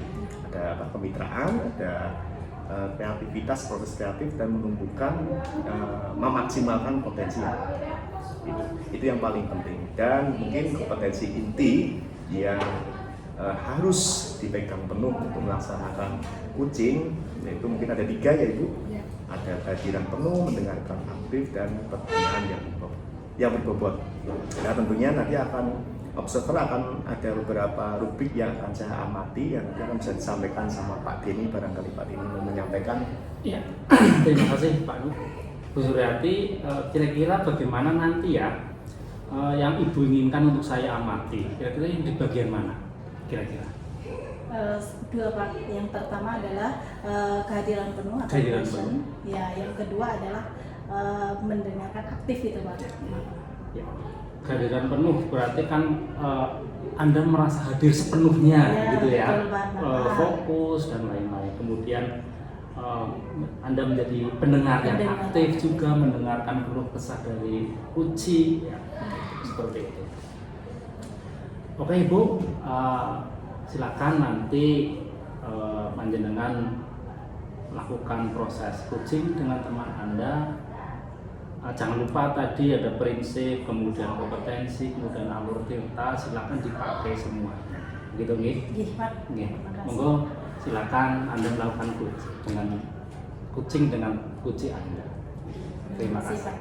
Ada kemitraan, ada kreativitas, proses kreatif, dan menumbuhkan memaksimalkan potensi. Itu yang paling penting. Dan mungkin kompetensi inti yang harus dipegang penuh untuk melaksanakan coaching, yaitu mungkin ada 3 ya Ibu. Ada kehadiran penuh, mendengarkan aktif, dan pertanyaan yang berbobot. Nah tentunya nanti observer akan ada beberapa rubrik yang akan saya amati, yang nanti akan bisa disampaikan sama Pak Denny. Barangkali Pak Denny mau menyampaikan. Ya, terima kasih Pak Nuk. Bu Suryati, kira-kira bagaimana nanti ya yang Ibu inginkan untuk saya amati? Kira-kira yang di bagian mana? Kira-kira? Dua Pak. Yang pertama adalah kehadiran penuh atau Kehadiran passion. penuh. Ya, yang kedua adalah mendengarkan aktif itu Pak. Ya. Kehadiran penuh berarti kan Anda merasa hadir sepenuhnya, Ya, gitu ya, betul banget. fokus dan lain-lain. Kemudian Anda menjadi pendengar yang Pendengar. aktif juga, mendengarkan keluh kesah dari Uci, ya, seperti itu. Oke Ibu, silakan nanti panjenengan lakukan proses coaching dengan teman Anda. Jangan lupa tadi ada prinsip, kemudian kompetensi, kemudian alur tirta, silakan dipakai semuanya. Begitu nggih? Iya Pak. Nggih. Terima kasih. Monggo silakan Anda melakukan coaching dengan coach Anda. Terima kasih. Pak.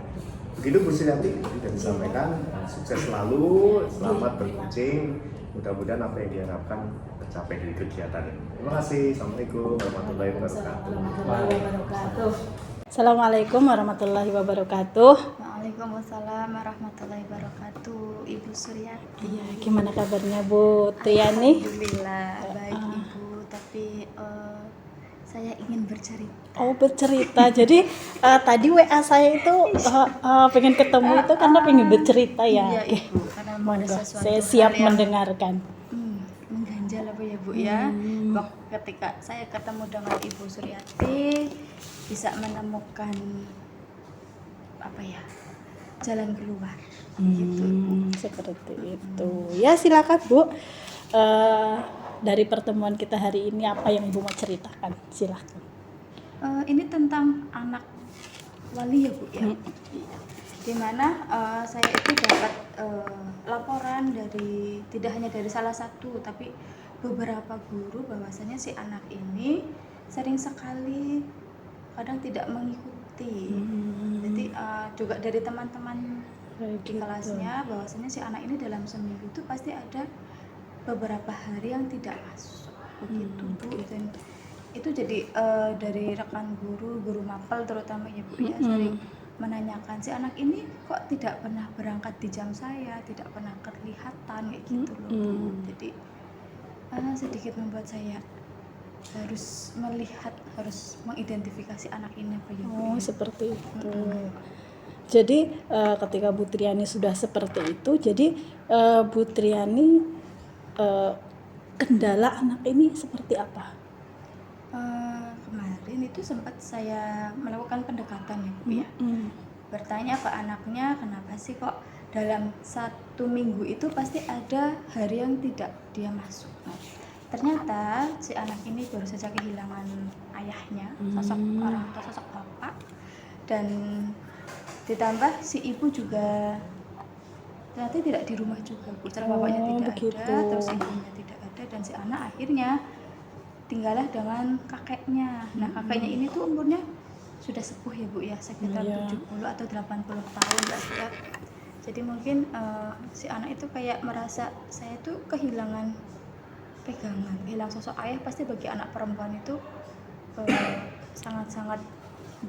Begitu Bu Suryati sudah disampaikan, sukses selalu, selamat berkucing, mudah-mudahan apa yang diharapkan tercapai dari kegiatan ini. Terima kasih. Assalamualaikum warahmatullahi wabarakatuh. Assalamualaikum warahmatullahi wabarakatuh. Waalaikumsalam warahmatullahi wabarakatuh. Ibu Suryati. Iya, gimana kabarnya Bu Triani? Alhamdulillah baik Ibu, tapi saya ingin bercerita. Oh, bercerita. Jadi tadi WA saya itu pengen ketemu itu karena pengen bercerita ya. Iya Oke. Ibu, karena mau ada Monggo, sesuatu saya siap hal yang mendengarkan. mengganjal apa ya Bu ya. Waktu ketika saya ketemu dengan Ibu Suryati bisa menemukan apa ya, jalan keluar gitu Bu. Seperti itu. Ya, silakan Bu. Dari pertemuan kita hari ini apa yang Ibu mau ceritakan? Silakan. Ini tentang anak wali ya Bu ya. Dimana saya itu dapat laporan dari tidak hanya dari salah satu tapi beberapa guru bahwasanya si anak ini sering sekali kadang tidak mengikuti. Jadi juga dari teman-teman di kelasnya bahwasanya si anak ini dalam seminggu itu pasti ada beberapa hari yang tidak masuk begitu Bu. Itu jadi dari rekan guru mapel terutama ya Bu ya sering menanyakan si anak ini kok tidak pernah berangkat di jam saya, tidak pernah kelihatan kayak gitu loh Bu. Jadi sedikit membuat saya harus melihat, harus mengidentifikasi anak ini apa ya Bu. Oh, seperti itu. Jadi ketika Bu Triani sudah seperti itu, jadi Bu Triani kendala anak ini seperti apa? Kemarin itu sempat saya melakukan pendekatan ya Bu ya. Bertanya ke anaknya kenapa sih kok dalam 1 minggu itu pasti ada hari yang tidak dia masuk. Nah, ternyata si anak ini baru saja kehilangan ayahnya, sosok orang tua, sosok bapak, dan ditambah si ibu juga ternyata tidak di rumah juga Bu. Secara bapaknya tidak begitu. ada, terus ibunya tidak ada, dan si anak akhirnya tinggallah dengan kakeknya. Nah kakeknya ini tuh umurnya sudah sepuh ya Bu ya, sekitar 70 atau 80 tahun lah ya. Jadi mungkin si anak itu kayak merasa saya tuh kehilangan pegangan, hilang sosok ayah. Pasti bagi anak perempuan itu sangat-sangat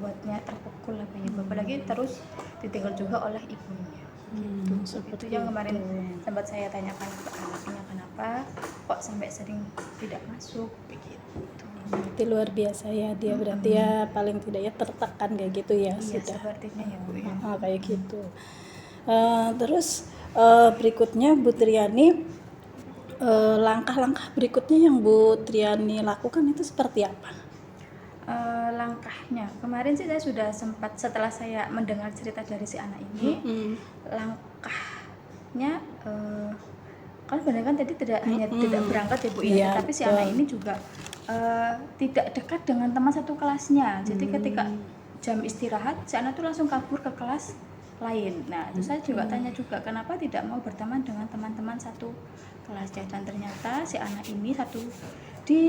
buatnya terpukul apa ya, apalagi terus ditinggal juga oleh ibunya. Itu yang kemarin sempat saya tanyakan ke anaknya, kenapa kok sampai sering tidak masuk begitu. Berarti luar biasa ya dia, berarti ya paling tidak ya tertekan kayak gitu ya. Iya Sudah sepertinya ya Bu ya. kayak gitu. Terus berikutnya Bu Triani, langkah-langkah berikutnya yang Bu Triani lakukan itu seperti apa? Langkahnya kemarin sih saya sudah sempat, setelah saya mendengar cerita dari si anak ini, langkahnya kan benar kan tadi tidak hanya tidak berangkat ya Bu ya, Iya, tapi si anak ini juga tidak dekat dengan teman satu kelasnya. Jadi ketika jam istirahat si anak tuh langsung kabur ke kelas lain. Nah itu saya juga tanya juga kenapa tidak mau berteman dengan teman-teman satu kelasnya, dan ternyata si anak ini di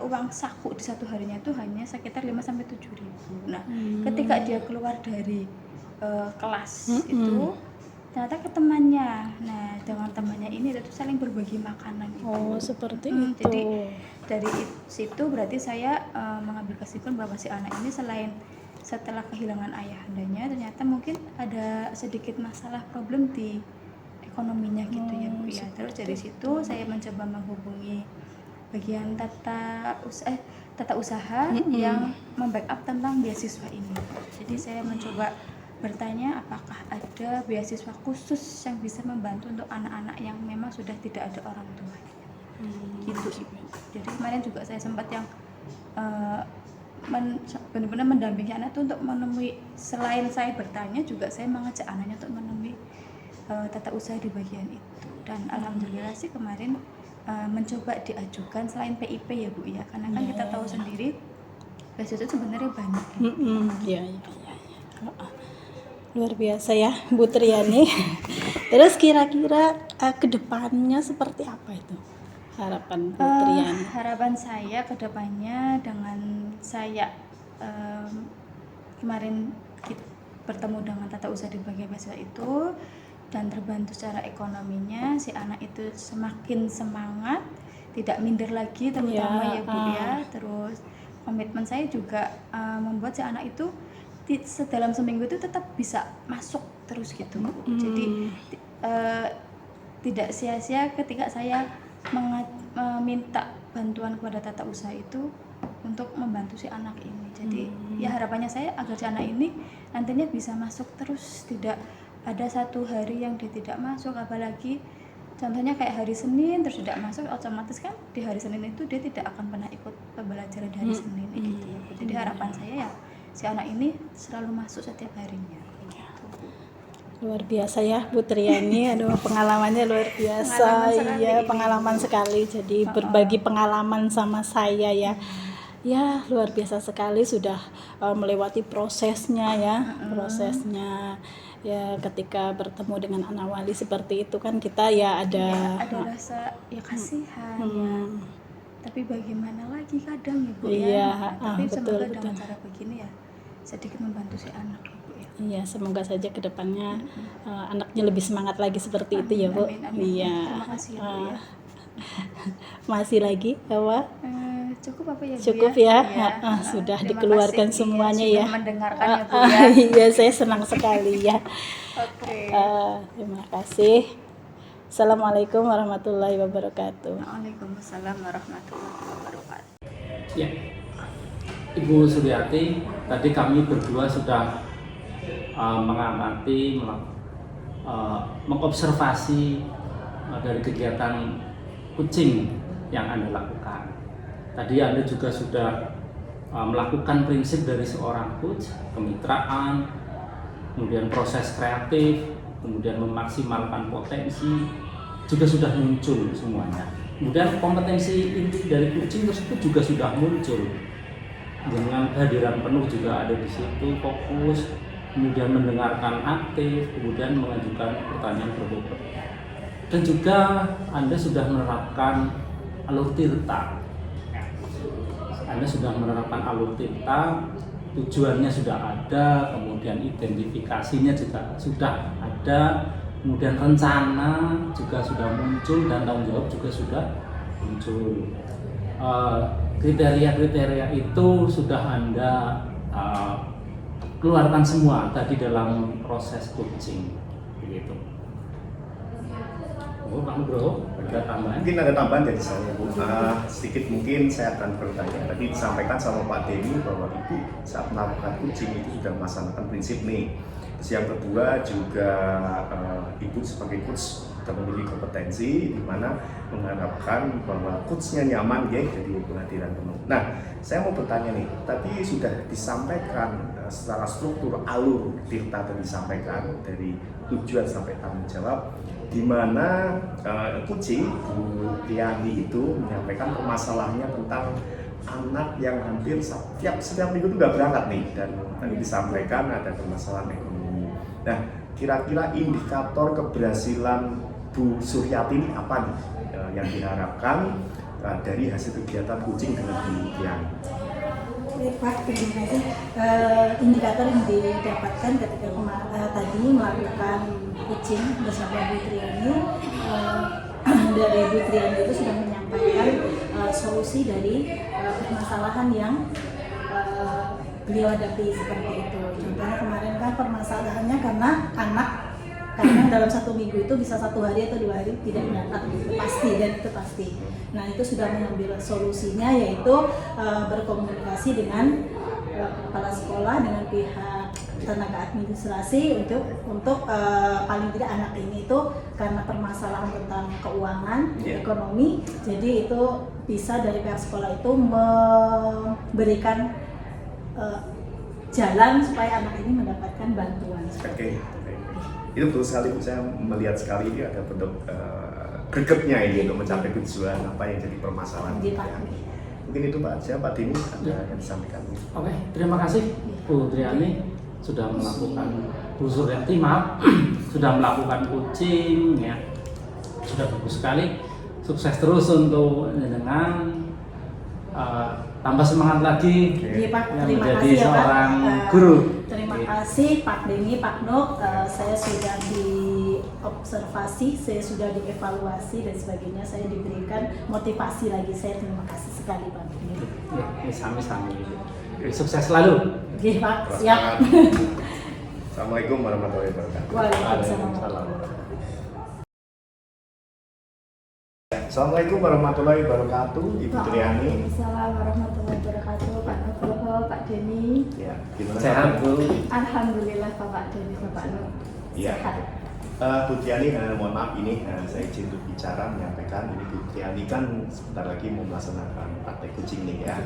uang saku di satu harinya itu hanya sekitar 5-7 ribu. Nah ketika dia keluar dari kelas itu ternyata ke temannya. Nah dengan temannya ini itu saling berbagi makanan itu. Oh, seperti itu. Jadi dari situ berarti saya mengambil kesimpulan bahwa si anak ini setelah kehilangan ayahandanya ternyata mungkin ada sedikit masalah problem di ekonominya gitu ya Bu ya. Terus dari situ saya mencoba menghubungi bagian tata usaha yang membackup tentang beasiswa ini. Jadi saya mencoba bertanya apakah ada beasiswa khusus yang bisa membantu untuk anak-anak yang memang sudah tidak ada orang tua. Gitu Ibu. Jadi kemarin juga saya sempat yang benar-benar mendampingi anak itu untuk menemui, selain saya bertanya juga saya mengajak anaknya untuk menemui tata usaha di bagian itu. Dan alhamdulillah sih kemarin mencoba diajukan selain PIP ya Bu ya, karena kan kita tahu sendiri beasiswa itu sebenarnya banyak ya. Luar biasa ya Bu Triani. Terus kira-kira kedepannya seperti apa itu harapan Bu Triani? Harapan saya kedepannya dengan saya kemarin bertemu dengan tata usaha di bagian beasiswa itu dan terbantu secara ekonominya, si anak itu semakin semangat, tidak minder lagi terutama ya Bu ya. Terus komitmen saya juga membuat si anak itu dalam seminggu itu tetap bisa masuk terus gitu. Jadi tidak sia-sia ketika saya meminta bantuan kepada tata usaha itu untuk membantu si anak ini. Jadi ya harapannya saya agar si anak ini nantinya bisa masuk terus, tidak ada satu hari yang dia tidak masuk, apalagi contohnya kayak hari Senin terus tidak masuk, otomatis kan di hari Senin itu dia tidak akan pernah ikut pembelajaran di hari Senin gitu. Jadi harapan saya ya si anak ini selalu masuk setiap harinya. Luar biasa ya Bu Triani, aduh pengalamannya luar biasa. Pengalaman sekali. Jadi berbagi pengalaman sama saya ya. Ya luar biasa sekali, sudah melewati prosesnya ya, prosesnya. Ya ketika bertemu dengan anak wali seperti itu kan kita ya ada rasa ya kasihan ya. Tapi bagaimana lagi kadang ya Bu tapi semoga dengan cara begini ya sedikit membantu si anak ya Bu ya. Iya, semoga saja kedepannya anaknya lebih semangat lagi seperti itu ya Bu. Iya. Terima kasih ya Bu ya. Masih lagi apa? Cukup apa ya Bu Cukup ya, sudah dikeluarkan kasih, semuanya sudah ya. Mendengarkan ya Bu ya. Iya, saya senang sekali ya. Oke. Terima kasih. Assalamualaikum warahmatullahi wabarakatuh. Waalaikumsalam warahmatullahi wabarakatuh. Ya, Ibu Suryati, tadi kami berdua sudah mengamati, mengobservasi dari kegiatan kucing yang Anda lakukan. Tadi Anda juga sudah melakukan prinsip dari seorang coach, kemitraan, kemudian proses kreatif, kemudian memaksimalkan potensi, juga sudah muncul semuanya. Kemudian kompetensi inti dari kucing tersebut juga sudah muncul. Dengan kehadiran penuh juga ada di situ, fokus, kemudian mendengarkan aktif, kemudian mengajukan pertanyaan berbobot. Dan juga Anda sudah menerapkan alur tirta. Anda sudah menerapkan alur tirta, tujuannya sudah ada, kemudian identifikasinya juga sudah ada, kemudian rencana juga sudah muncul dan tanggung jawab juga sudah muncul. Kriteria-kriteria itu sudah Anda keluarkan semua tadi dalam proses coaching, begitu. Oh, Pak Nugroho, ada tambahan? Mungkin ada tambahan dari saya Bu. Sedikit mungkin saya akan bertanya. Tadi disampaikan sama Pak Denny bahwa Ibu saat melakukan coaching itu sudah melaksanakan prinsip nih. Terus yang kedua juga Ibu sebagai coach sudah memiliki kompetensi di mana mengharapkan bahwa coachnya nyaman ya, jadi kehadiran penuh. Nah, saya mau bertanya nih, tadi sudah disampaikan secara struktur alur tirta tadi disampaikan dari tujuan sampai tanggung jawab, di mana kucing Bu Tiani itu menyampaikan permasalahannya tentang anak yang hampir setiap minggu itu nggak berangkat nih, dan tadi disampaikan ada permasalahan ekonomi. Nah, kira-kira indikator keberhasilan Bu Suryati ini apa nih yang diharapkan dari hasil kegiatan kucing dengan Bu Tiani? Pak, terima kasih. Indikator yang didapatkan ketika tadi melakukan coaching bersama Bu Triani, dari Bu Triani itu sudah menyampaikan solusi dari permasalahan yang beliau hadapi seperti itu. Contohnya kemarin kan permasalahannya karena anak kadang dalam 1 minggu itu bisa 1 hari atau 2 hari tidak mendapat, itu pasti, dan itu pasti. Nah itu sudah mengambil solusinya, yaitu berkomunikasi dengan kepala sekolah, dengan pihak tenaga administrasi untuk paling tidak anak ini itu karena permasalahan tentang keuangan, ekonomi, jadi itu bisa dari pihak sekolah itu memberikan jalan supaya anak ini mendapatkan bantuan. Oke. Itu betul sekali, saya melihat sekali ini ada bentuk gregetnya ini untuk mencapai tujuan apa yang jadi permasalahan. Iya, Pak. Mungkin itu Pak Aja, Pak Dini ada yang disampaikan. Oke, terima kasih Bu Triani sudah melakukan, Bu Suryati maaf, sudah melakukan coaching ya, sudah bagus sekali, sukses terus untuk dengan tambah semangat lagi Iya, Pak. yang Terima menjadi kasih ya, Pak. seorang guru. Terima kasih Pak Denny, Pak Nuk. Saya sudah diobservasi, saya sudah dievaluasi dan sebagainya. Saya diberikan motivasi lagi. Saya terima kasih sekali Pak Denny. Ya, sami-sami. Sukses selalu. Oke Pak, siap. Assalamualaikum warahmatullahi wabarakatuh. Waalaikumsalam. Assalamualaikum warahmatullahi wabarakatuh, Ibu Triani. Waalaikumsalam warahmatullahi wabarakatuh, Pak Nugroho, Pak Denny. Ya, gimana? Sehat Bu. Alhamdulillah Pak Denny, Bapak Nur. Iya. Sehat. Bu Triani, mohon maaf ini saya izin untuk bicara menyampaikan ini Bu Triani kan sebentar lagi mau melaksanakan praktek coaching nih ya.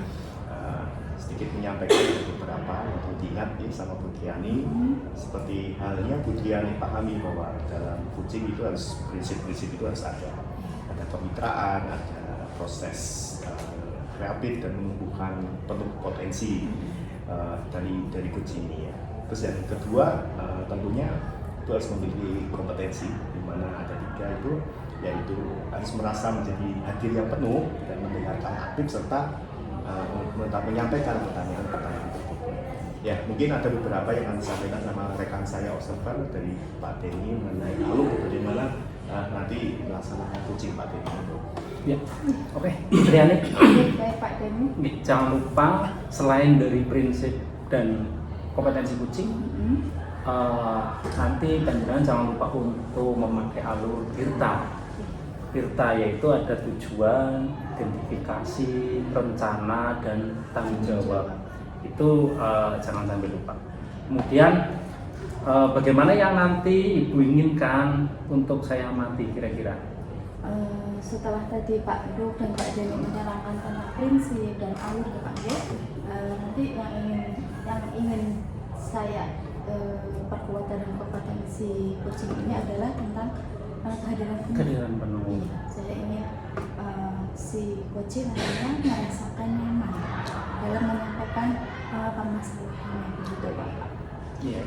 Sedikit menyampaikan beberapa untuk diingat nih sama Bu Triani. Seperti halnya Bu Triani pahami bahwa dalam coaching itu harus prinsip-prinsip itu harus ada kemitraan, ada proses kreatif dan menumbuhkan penuh potensi dari coaching ini ya. Terus yang kedua tentunya itu harus memiliki kompetensi, di mana ada 3 itu, yaitu harus merasa menjadi hadir yang penuh dan mendengarkan aktif serta menyampaikan pertanyaan-pertanyaan berikutnya. Ya, mungkin ada beberapa yang akan disampaikan sama rekan saya observer dari Pak Denny mengenai lalu bagaimana nanti melaksanakan coaching Pak Denny. Ya, oke. Triani. Baik Pak Denny. Jangan lupa selain dari prinsip dan kompetensi coaching, nanti panjenengan jangan lupa untuk memakai alur PIRTA. PIRTA yaitu ada tujuan, identifikasi, rencana, dan tanggung jawab. Itu jangan sampai lupa. Kemudian bagaimana yang nanti Ibu inginkan untuk saya amati kira-kira? Setelah tadi Pak Duk dan Pak Denny menerangkan tentang prinsip dan alur ya Pak ya, nanti yang ingin saya perkuat dan kompetensi coaching ini adalah tentang kehadiran penuh. Kehadiran penuh. Saya ingin si coaching adalah merasakan nyaman dalam menyampaikan permasalahannya begitu Pak. Iya.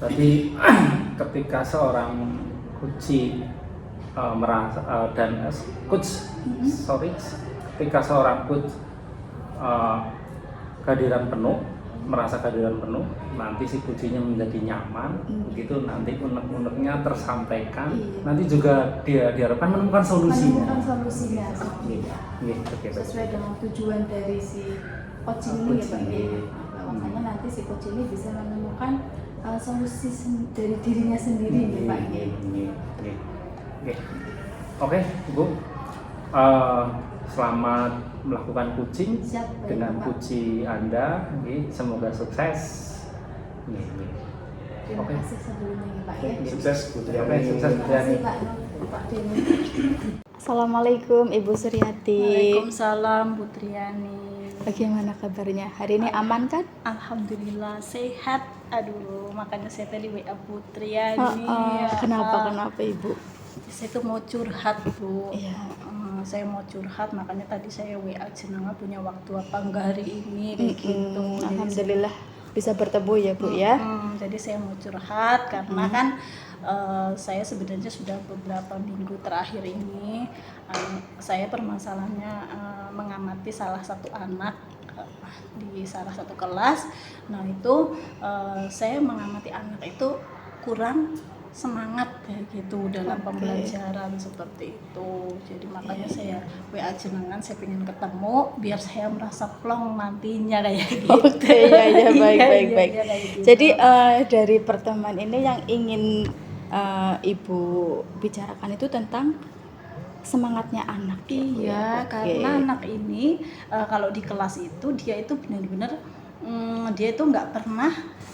Tapi ketika seorang coaching merasa dan coach, ketika seorang coach kehadiran penuh, merasa kehadiran penuh, nanti si coachingnya menjadi nyaman, begitu nanti unek-uneknya tersampaikan, nanti juga dia diharapkan menemukan solusinya. Sesuai dengan tujuan dari si coaching ini ya Pak ya. Makanya nanti si coach ini bisa menemukan solusi dari dirinya sendiri ya Pak ya. Oke, Bu. Selamat melakukan coaching. Siap, dengan Pak. coaching Anda. Semoga sukses. Terima kasih sebelumnya ya Pak ya. Sukses Bu Triani. Oke, sukses Bu Terima Triani. kasih Pak Denny. Assalamualaikum Ibu Suryati. Waalaikumsalam Bu Triani. Bagaimana kabarnya? Hari ini aman kan? Alhamdulillah sehat. Aduh, makanya saya tadi WA Bu Triani. Kenapa Ibu? Saya tuh mau curhat Bu. Iya. Saya mau curhat, makanya tadi saya WA jenengan punya waktu apa enggak hari ini kayak gitu. Jadi Alhamdulillah bisa bertemu ya Bu ya. jadi saya mau curhat karena kan saya sebenarnya sudah beberapa minggu terakhir ini saya permasalahannya mengamati salah satu anak di salah satu kelas. Nah itu saya mengamati anak itu kurang semangat kayak gitu dalam Oke. pembelajaran seperti itu. Jadi makanya saya WA jenengan, saya pengen ketemu biar saya merasa plong nantinya kayak gitu. Oke, ya baik Iya, baik iya, baik. iya, kayak gitu. Jadi dari pertemuan ini yang ingin Ibu bicarakan itu tentang semangatnya anak. ya, Bu, ya? Iya, Oke. karena anak ini kalau di kelas itu dia itu benar-benar dia itu nggak pernah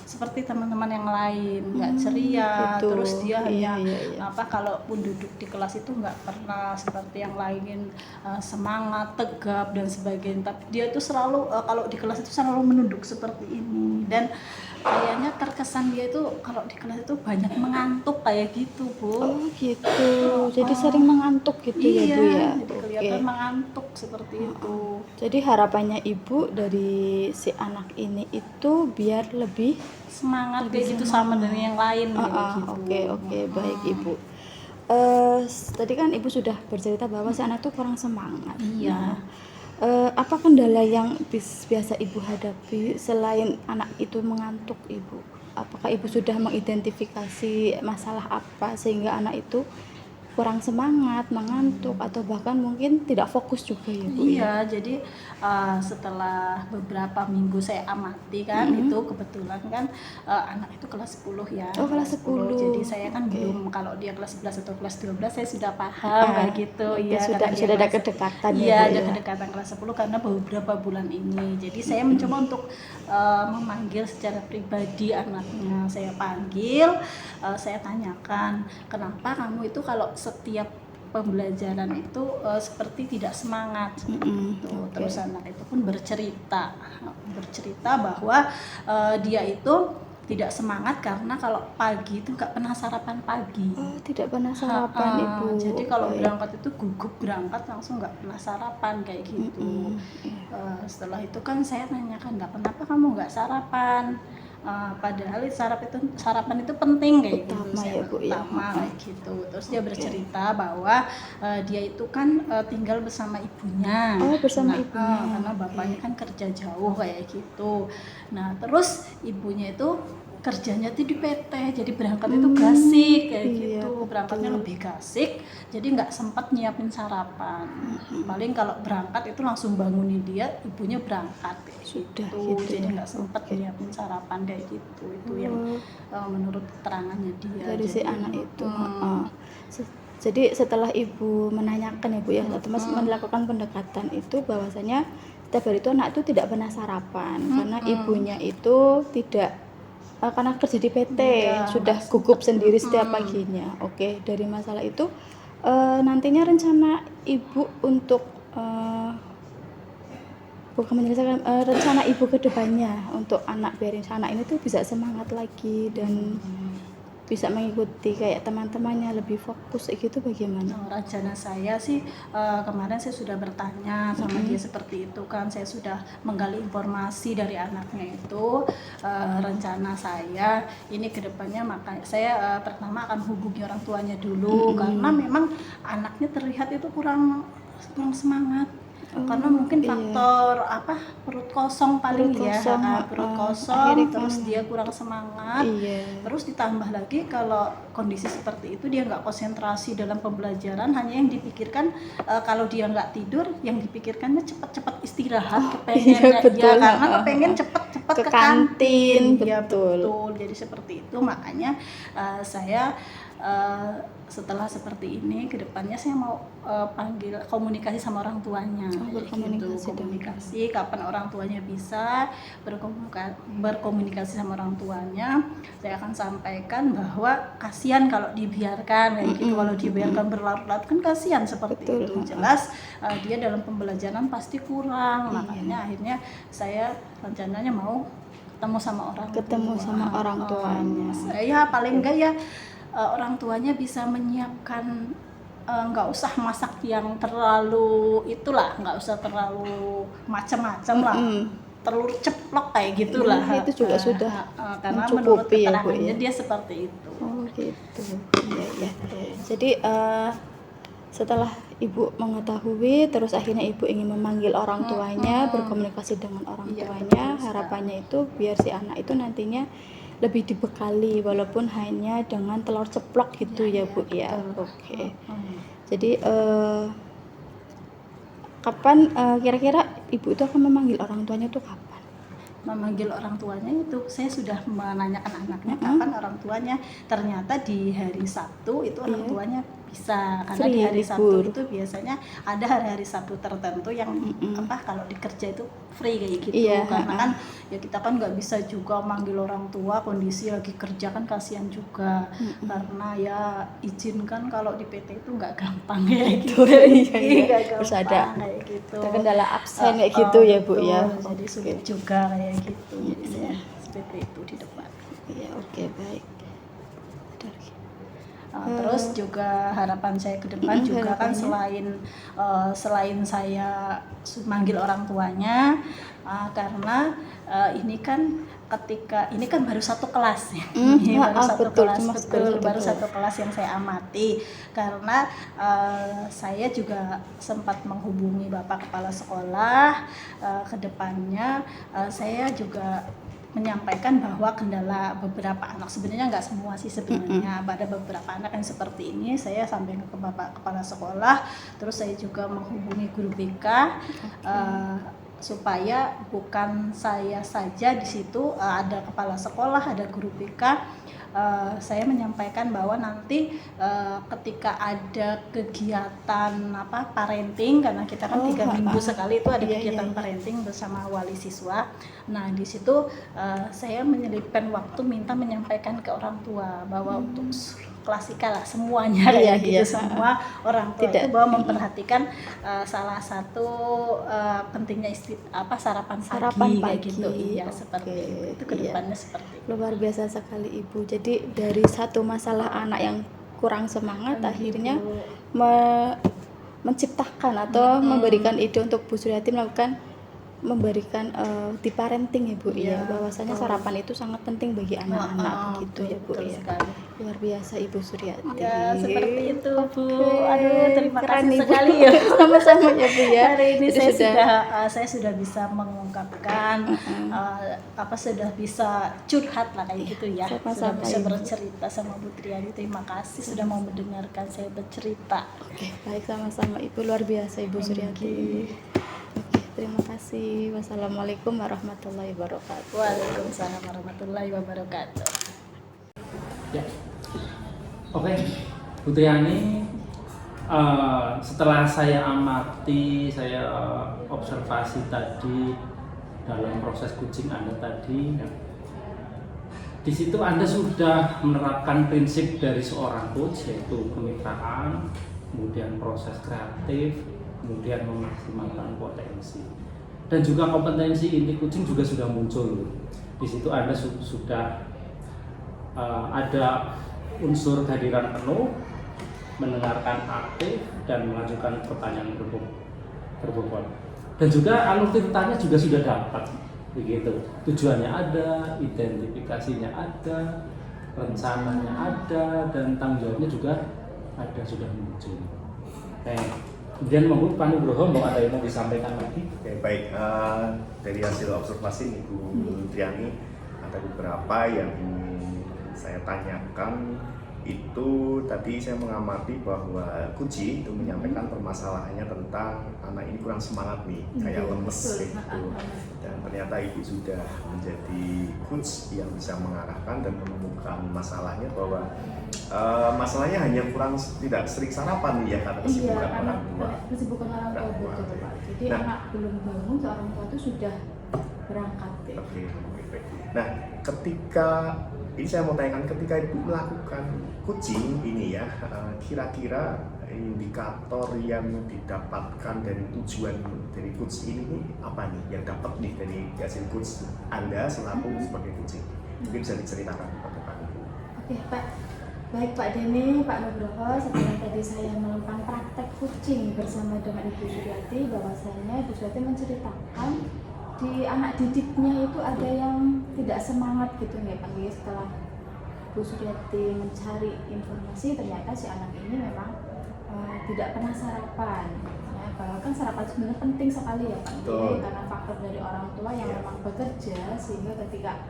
seperti teman-teman yang lain, nggak ceria. gitu. Terus dia Iya, hanya iya, iya. kalaupun duduk di kelas itu nggak pernah seperti yang lain semangat, tegap dan sebagainya. Tapi dia itu selalu kalau di kelas itu selalu menunduk seperti ini, dan kayaknya terkesan dia itu kalau di kelas itu banyak mengantuk kayak gitu, Bu. Oh gitu. Jadi sering mengantuk gitu ya, Bu ya. Jadi kelihatan mengantuk seperti itu. Jadi harapannya Ibu dari si anak ini itu biar lebih Semangat kayak gitu sama dengan yang lain kayak gitu. Oke, baik Ibu. Tadi kan Ibu sudah bercerita bahwa si anak itu kurang semangat. Iya. Apa kendala yang biasa Ibu hadapi selain anak itu mengantuk, Ibu? Apakah Ibu sudah mengidentifikasi masalah apa sehingga anak itu kurang semangat, mengantuk, atau bahkan mungkin tidak fokus juga ya, Bu? Iya, jadi setelah beberapa minggu saya amati kan, itu kebetulan kan anak itu kelas 10 ya. Oh, kelas 10. Jadi saya kan belum, kalau dia kelas 11 atau kelas 12 saya sudah paham kayak gitu. Iya, sudah karena dia ada kelas- kedekatan ya, Iya, Bu, ada ya? kedekatan kelas 10 karena beberapa bulan ini. Jadi saya mencoba untuk memanggil secara pribadi anaknya. Saya panggil, saya tanyakan, kenapa kamu itu kalau setiap pembelajaran itu seperti tidak semangat. Gitu. Terus anak itu pun bercerita bahwa dia itu tidak semangat karena kalau pagi itu nggak pernah sarapan pagi. Oh, tidak pernah sarapan, Ibu. Jadi kalau Baik. berangkat itu gugup berangkat langsung nggak pernah sarapan kayak gitu. Setelah itu kan saya tanyakan, nggak kenapa kamu nggak sarapan? Padahal sarapan itu penting kayak Utama gitu, ya, Bu, ya. utama kayak gitu. Terus dia bercerita bahwa dia itu kan tinggal bersama ibunya. Oh, bersama Nah, ibunya. karena bapaknya kan kerja jauh kayak gitu. Nah, terus ibunya itu kerjanya tuh di PT, jadi berangkat itu gasik kayak iya, gitu, berangkatnya lebih gasik, jadi nggak sempat nyiapin sarapan. Paling kalau berangkat itu langsung bangunin dia, ibunya berangkat kayak Sudah gitu, gitu jadi ya. nggak sempat nyiapin sarapan kayak gitu. Itu yang menurut keterangannya dia. Dari si Jadi, anak itu. Jadi setelah Ibu menanyakan ya, Bu ya, atau Mas melakukan pendekatan itu bahwasanya setiap hari itu anak itu tidak pernah sarapan karena ibunya itu tidak karena kerja di PT Iya, sudah gugup sendiri setiap paginya. Oke, dari masalah itu nantinya rencana Ibu untuk bukan menyelesaikan rencana Ibu ke depannya untuk anak, biarin anak ini tuh bisa semangat lagi dan bisa mengikuti kayak teman-temannya, lebih fokus kayak gitu, bagaimana? Rencana saya sih kemarin saya sudah bertanya sama dia seperti itu kan, saya sudah menggali informasi dari anaknya itu. Rencana saya ini kedepannya, maka saya pertama akan hubungi orang tuanya dulu karena memang anaknya terlihat itu kurang semangat. Karena mungkin faktor perut kosong paling Perut ya, kosong, perut kosong, akhirnya terus kan- dia kurang semangat. Iya. Terus ditambah lagi kalau kondisi seperti itu dia nggak konsentrasi dalam pembelajaran, hanya yang dipikirkan kalau dia nggak tidur, yang dipikirkannya cepat-cepat istirahat, kepengennya iya, betul. ya karena kepengen cepat-cepat Ke ke kantin. kantin, Ya, betul. betul. Jadi seperti itu, makanya saya setelah seperti ini kedepannya saya mau panggil komunikasi sama orang tuanya. berkomunikasi Komunikasi kapan orang tuanya bisa berkomunikasi sama orang tuanya, saya akan sampaikan bahwa kasihan kalau dibiarkan kayak gitu, kalau dibiarkan berlarut-larut kan kasihan seperti Betul. itu. Jelas dia dalam pembelajaran pasti kurang, makanya akhirnya saya rencananya mau ketemu sama orang tuanya. Saya paling enggak ya orang tuanya bisa menyiapkan, nggak usah masak yang terlalu itulah, nggak usah terlalu macam-macam lah, telur ceplok kayak gitulah. Itu juga sudah karena menurut mencukupi ya, Bu, keterangannya ya? dia seperti itu. Oh gitu. Iya. Jadi setelah Ibu mengetahui, terus akhirnya Ibu ingin memanggil orang tuanya, berkomunikasi dengan orang Iya, tuanya, betul, harapannya itu biar si anak itu nantinya lebih dibekali walaupun hanya dengan telur ceplok gitu ya Bu ya. Oke. Jadi kapan kira-kira Ibu itu akan memanggil orang tuanya tuh kapan? Memanggil orang tuanya itu saya sudah menanyakan anaknya kapan orang tuanya, ternyata di hari Sabtu itu orang tuanya bisa, karena Free, di hari libur. Sabtu itu biasanya ada hari-hari Sabtu tertentu yang kalau di kerja itu free kayak gitu. Iya, Karena kan ya kita kan nggak bisa juga manggil orang tua kondisi lagi kerja, kan kasihan juga. Karena ya izinkan kalau di PT itu nggak gampang kayak gitu. Iya. Nggak Terus gampang ada kayak gitu. terkendala absen kayak gitu ya Bu ya. Betul, jadi sulit juga kayak gitu. Jadi saya seperti itu di depan. Iya, oke, baik. Terus juga harapan saya ke depan juga kan selain saya manggil orang tuanya, karena ini kan baru satu kelas ya. Ini baru satu betul, kelas, cuma baru satu kelas yang saya amati, karena saya juga sempat menghubungi Bapak Kepala Sekolah. Ke depannya saya juga menyampaikan bahwa kendala beberapa anak, sebenarnya nggak semua sih sebenarnya, pada beberapa anak yang seperti ini saya sampaikan ke Bapak Kepala Sekolah. Terus saya juga menghubungi guru BK supaya bukan saya saja di situ, ada kepala sekolah, ada guru BK. Saya menyampaikan bahwa nanti ketika ada kegiatan parenting, karena kita kan 3 minggu sekali itu ada kegiatan parenting bersama wali siswa. Nah di situ saya menyelipkan waktu minta menyampaikan ke orang tua bahwa untuk klasikal lah semuanya semua orang tua itu bahwa memperhatikan salah satu pentingnya sarapan pagi kayak gitu. Iya, seperti itu kedepannya seperti itu. Luar biasa sekali Ibu. Jadi dari satu masalah anak yang kurang semangat akhirnya menciptakan atau memberikan ide untuk Bu Suryati memberikan di parenting ya Bu ya, bahwasanya sarapan itu sangat penting bagi anak-anak begitu ya Bu ya. Sekali. Luar biasa Ibu Suryati. Ya seperti itu Bu. Aduh, terima Keren kasih Ibu. sekali ya. Sama-sama ya Bu ya. Hari ini Jadi saya sudah bisa mengungkapkan sudah bisa curhat lah kayak gitu ya. Sudah Sama-sama, bisa Ibu. bercerita sama Bu Triani. Terima kasih sudah mau mendengarkan saya bercerita. Oke, baik, sama-sama Ibu, luar biasa Ibu Suryati. Oke, terima kasih. Wassalamualaikum warahmatullahi wabarakatuh. Waalaikumsalam warahmatullahi wabarakatuh. Ya. Oke, Bu Triani, setelah saya amati, saya observasi tadi dalam proses coaching Anda tadi, ya, di situ Anda sudah menerapkan prinsip dari seorang coach, yaitu kemitraan, kemudian proses kreatif, kemudian memaksimalkan potensi, dan juga kompetensi inti coaching juga sudah muncul. Di situ Anda sudah ada unsur kehadiran penuh, mendengarkan aktif, dan mengajukan pertanyaan berbobot. Dan juga alur ceritanya juga sudah dapat, begitu. Tujuannya ada, identifikasinya ada, rencananya ada, dan tanggung jawabnya juga ada, sudah muncul. Kemudian monggo Pak Nugroho, mau ada yang mau disampaikan lagi? Oke, baik. Dari hasil observasi Ibu Triani, ada beberapa yang saya tanyakan. Itu tadi saya mengamati bahwa Kuci itu menyampaikan permasalahannya tentang anak ini kurang semangat nih, kayak lemes gitu. Dan ternyata Ibu sudah menjadi coach yang bisa mengarahkan dan menemukan masalahnya, bahwa masalahnya hanya tidak sering sarapan ya, karena kesibukan orang tua. Kesibukan orang tua, betul Pak. Jadi anak belum bangun, orang tua itu sudah berangkat. Oke. Nah, ketika ini saya mau tanyakan, ketika Ibu melakukan coaching ini ya, kira-kira indikator yang didapatkan dari tujuan dari coach ini apa nih yang dapat nih dari hasil coach Anda selaku sebagai coaching? Mungkin bisa diceritakan kepada Pak. Oke Pak, baik Pak Denny, Pak Nugroho, setelah tadi saya melakukan praktek coaching bersama dengan Ibu Suryati, bahwasanya Ibu Suryati menceritakan di anak didiknya itu ada yang tidak semangat gitu ya Pak. Setelah Bu Suryati mencari informasi, ternyata si anak ini memang tidak pernah sarapan ya, bahwa kan sarapan sebenarnya penting sekali ya Pak. Karena faktor dari orang tua yang memang bekerja, sehingga ketika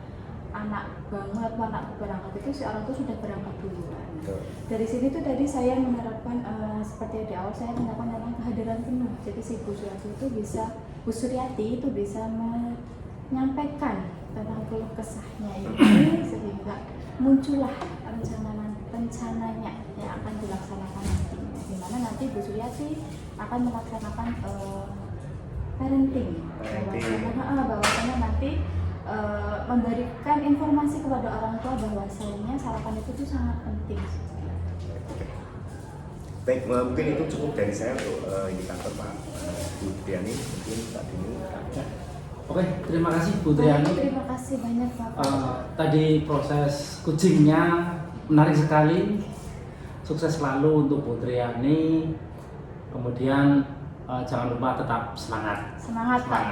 anak banget, anak berangkat itu si orang tua sudah berangkat duluan. Betul. Dari sini tuh tadi saya menerapkan seperti di awal saya menerapkan tentang kehadiran penuh. Jadi si Bu Suryati itu bisa menyampaikan tentang keluh kesahnya ini sehingga muncullah rencananya yang akan dilaksanakan nanti. Di mana nanti Bu Suryati akan melaksanakan parenting. Bahwasanya nanti memberikan informasi kepada orang tua bahwasanya sarapan itu tuh sangat penting. Baik, mungkin itu cukup dari saya untuk indikator Pak Bu Triani, mungkin Pak Dini. Oke, terima kasih Bu Triani. Terima kasih banyak Bapak. Tadi proses coachingnya menarik sekali. Sukses selalu untuk Bu Triani. Kemudian jangan lupa tetap semangat. Semangat Pak.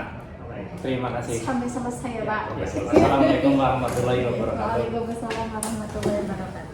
Terima kasih. Sampai selesai ya Pak. Assalamualaikum warahmatullahi wabarakatuh. Waalaikumsalam warahmatullahi wabarakatuh.